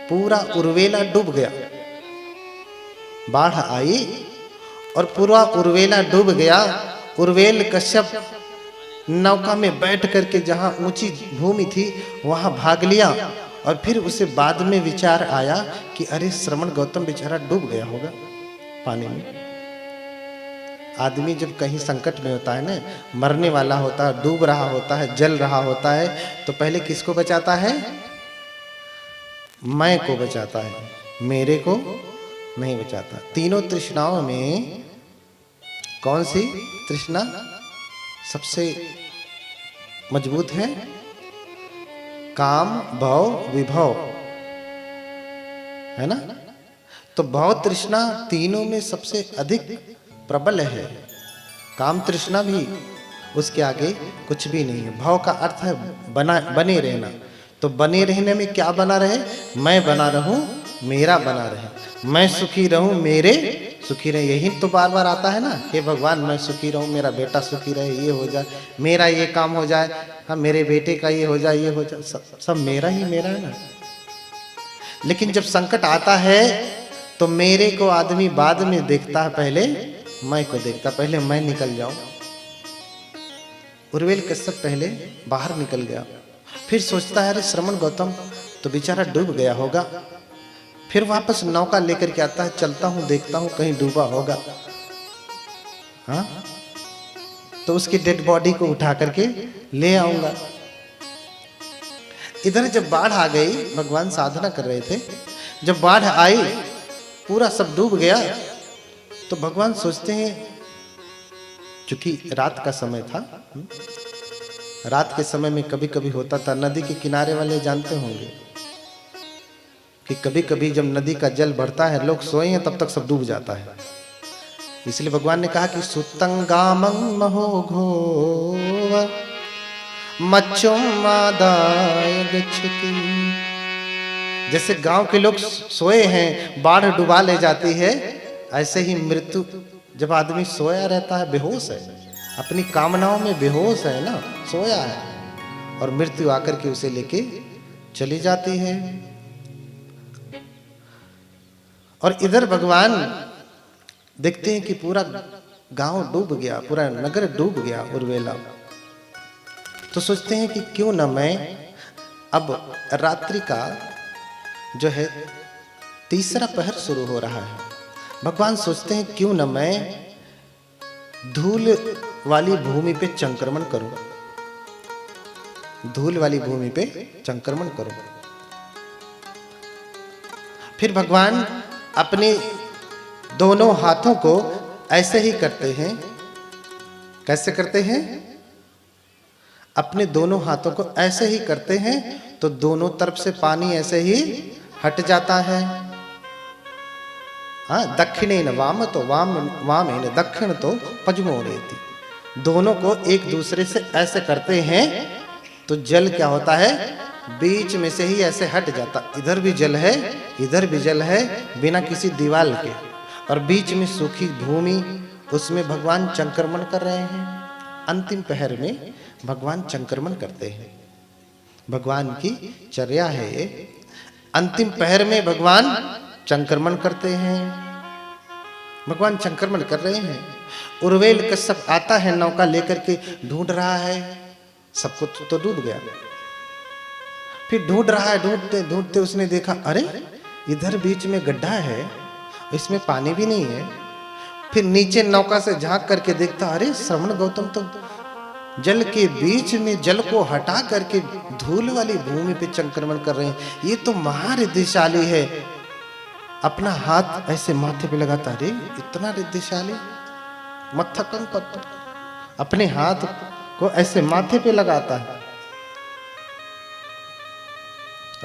पूरा उर्वेला डूब गया। बाढ़ आई और पूरा उर्वेला डूब गया। उर्वेल कश्यप नौका में बैठ करके जहां ऊंची भूमि थी वहां भाग लिया, और फिर उसे बाद में विचार आया कि अरे श्रवण गौतम बेचारा डूब गया होगा पानी में। आदमी जब कहीं संकट में होता है ना, मरने वाला होता है, डूब रहा होता है, जल रहा होता है, तो पहले किसको बचाता है? मैं को बचाता है, मेरे को नहीं बचाता। तीनों तृष्णाओं में कौन सी तृष्णा सबसे मजबूत है? काम, भव, विभव, है ना? तो भव तृष्णा तीनों में सबसे अधिक प्रबल है। काम तृष्णा भी उसके आगे कुछ भी नहीं है। भव का अर्थ है बने रहना। तो बने रहने में क्या बना रहे? मैं बना रहूं, मेरा बना रहे, मैं सुखी रहूं, मेरे सुखी रहे। यही तो बार बार आता है ना, हे भगवान मैं सुखी रहूं, मेरा बेटा सुखी रहे, ये हो जाए, मेरा ये काम हो जाए, हाँ मेरे बेटे का ये हो जाए, ये हो जाए, सब मेरा ही मेरा है ना। लेकिन जब संकट आता है तो मेरे को आदमी बाद में देखता है, पहले मैं को देखता, पहले मैं निकल जाऊं। उर्वेल कश्यप पहले बाहर निकल गया, फिर सोचता है अरे श्रवण गौतम तो बेचारा डूब गया होगा। फिर वापस नौका लेकर के आता है, चलता हूं, देखता हूं कहीं डूबा होगा, हाँ तो उसकी डेड बॉडी को उठा करके ले आऊंगा। इधर जब बाढ़ आ गई, भगवान साधना कर रहे थे, जब बाढ़ आई पूरा सब डूब गया, तो भगवान सोचते हैं, चूंकि रात का समय था, रात के समय में कभी कभी होता था, नदी के किनारे वाले जानते होंगे कि कभी कभी जब नदी का जल बढ़ता है, लोग सोए हैं तब तक सब डूब जाता है। इसलिए भगवान ने कहा कि सुतंगामं महोघो मच्चुम आदाय गच्छति। जैसे गांव के लोग सोए हैं, बाढ़ डुबा ले जाती है, ऐसे ही मृत्यु जब आदमी सोया रहता है, बेहोश है, अपनी कामनाओं में बेहोश है ना, सोया है, और मृत्यु आकर के उसे लेके चली जाती है। और इधर भगवान देखते हैं कि पूरा गांव डूब गया, पूरा नगर डूब गया उर्वेला। तो सोचते हैं कि क्यों न मैं, अब रात्रि का जो है तीसरा पहर शुरू हो रहा है, भगवान सोचते हैं क्यों न मैं धूल वाली भूमि पे संक्रमण करूं, धूल वाली भूमि पे संक्रमण करूं। फिर भगवान अपने दोनों हाथों को ऐसे ही करते हैं। कैसे करते हैं? अपने दोनों हाथों को ऐसे ही करते हैं तो दोनों तरफ से पानी ऐसे ही हट जाता है। हाँ, दक्षिणेन वाम तो वामेन दक्षिण तो पजमोरेति। दोनों को एक दूसरे से ऐसे करते हैं तो जल क्या होता है? बीच में से ही ऐसे हट जाता। इधर भी जल है, इधर भी जल है, बिना किसी दीवार के, और बीच में सूखी भूमि, उसमें भगवान संक्रमण कर रहे हैं। अंतिम पहर में भगवान संक्रमण करते हैं, भगवान की चर्या है। अंतिम पहर में भगवान संक्रमण करते हैं, भगवान संक्रमण कर रहे हैं। उर्वेल कश्यप आता है, नौका लेकर के ढूंढ रहा है, सबको तो डूब गया। फिर ढूंढ रहा है, ढूंढते ढूंढते उसने देखा अरे इधर बीच में गड्ढा है, इसमें पानी भी नहीं है। फिर नीचे नौका से झांक करके देखता, अरे श्रवण गौतम तो जल के बीच में जल को हटा करके धूल वाली भूमि पे संक्रमण कर रहे हैं, ये तो महारिद्धिशाली है। अपना हाथ ऐसे माथे पे लगाता, अरे इतना रिद्धिशाली, मत्थकं पत्त, अपने हाथ को ऐसे माथे पे लगाता है।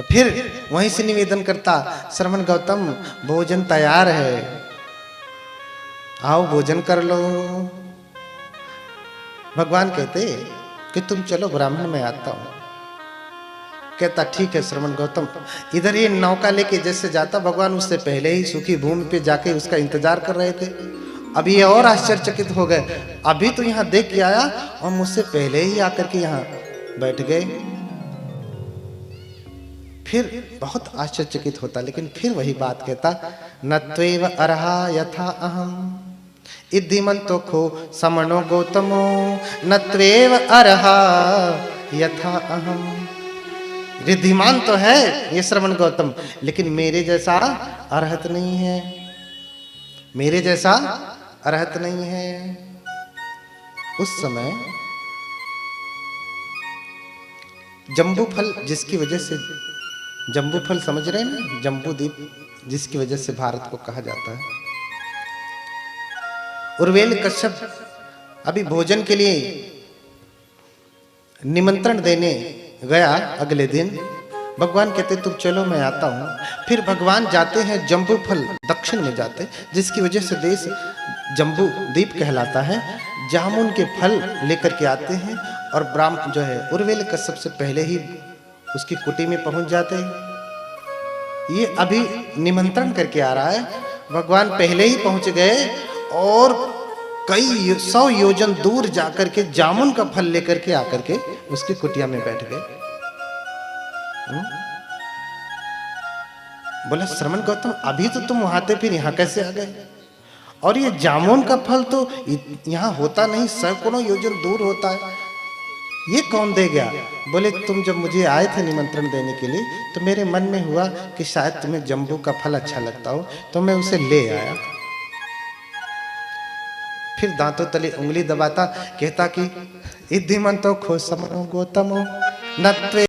फिर वहीं से निवेदन करता, श्रवण गौतम भोजन तैयार है, आओ भोजन कर लो। भगवान कहते कि तुम चलो, ब्राह्मण मैं आता हूं। कहता ठीक है श्रवण गौतम। इधर ये नौका लेके जैसे जाता, भगवान उससे पहले ही सूखी भूमि पे जाके उसका इंतजार कर रहे थे। अभी ये और आश्चर्यचकित हो गए, अभी तो यहाँ देख के आया और मुझसे पहले ही आकर के यहाँ बैठ गए। फिर बहुत आश्चर्यचकित होता, लेकिन फिर वही बात कहता, न त्वेव अर्हा यथा अहम इद्धिमन्तो खो समनो गौतमो, न त्वेव अर्हा यथा अहम। रिद्धिमान तो है ये श्रवण गौतम, लेकिन मेरे जैसा अर्हत नहीं है, मेरे जैसा अर्हत नहीं है। उस समय जम्बू फल, जिसकी वजह से, जम्बू फल समझ रहे हैं ना, जम्बू द्वीप, जिसकी वजह से भारत को कहा जाता है। उर्वेल कश्यप अभी भोजन के लिए निमंत्रण देने गया। अगले दिन भगवान कहते तुम चलो मैं आता हूं। फिर भगवान जाते हैं जम्बू फल दक्षिण में जाते, जिसकी वजह से देश जम्बू द्वीप कहलाता है। जामुन के फल लेकर के आते हैं और ब्राह्मण जो है उर्वेल कश्यप से पहले ही उसकी कुटी में पहुंच जाते हैं। ये अभी निमंत्रण करके आ रहा है, भगवान पहले ही पहुंच गए और कई 100 योजन दूर जाकर के जामुन का फल लेकर के आकर के उसकी कुटिया में बैठ गए। बोला श्रवण गौतम अभी तो तुम वहां थे, फिर यहाँ कैसे आ गए? और ये जामुन का फल तो यहाँ होता नहीं, सैकड़ों योजन दूर होता है, ये कौन दे गया? बोले तुम जब मुझे आए थे निमंत्रण देने के लिए, तो मेरे मन में हुआ कि शायद तुम्हें जम्बू का फल अच्छा लगता हो, तो मैं उसे ले आया। फिर दांतों तले उंगली दबाता, कहता कि इद्धिमन्तो खो समनो गौतमो न त्वे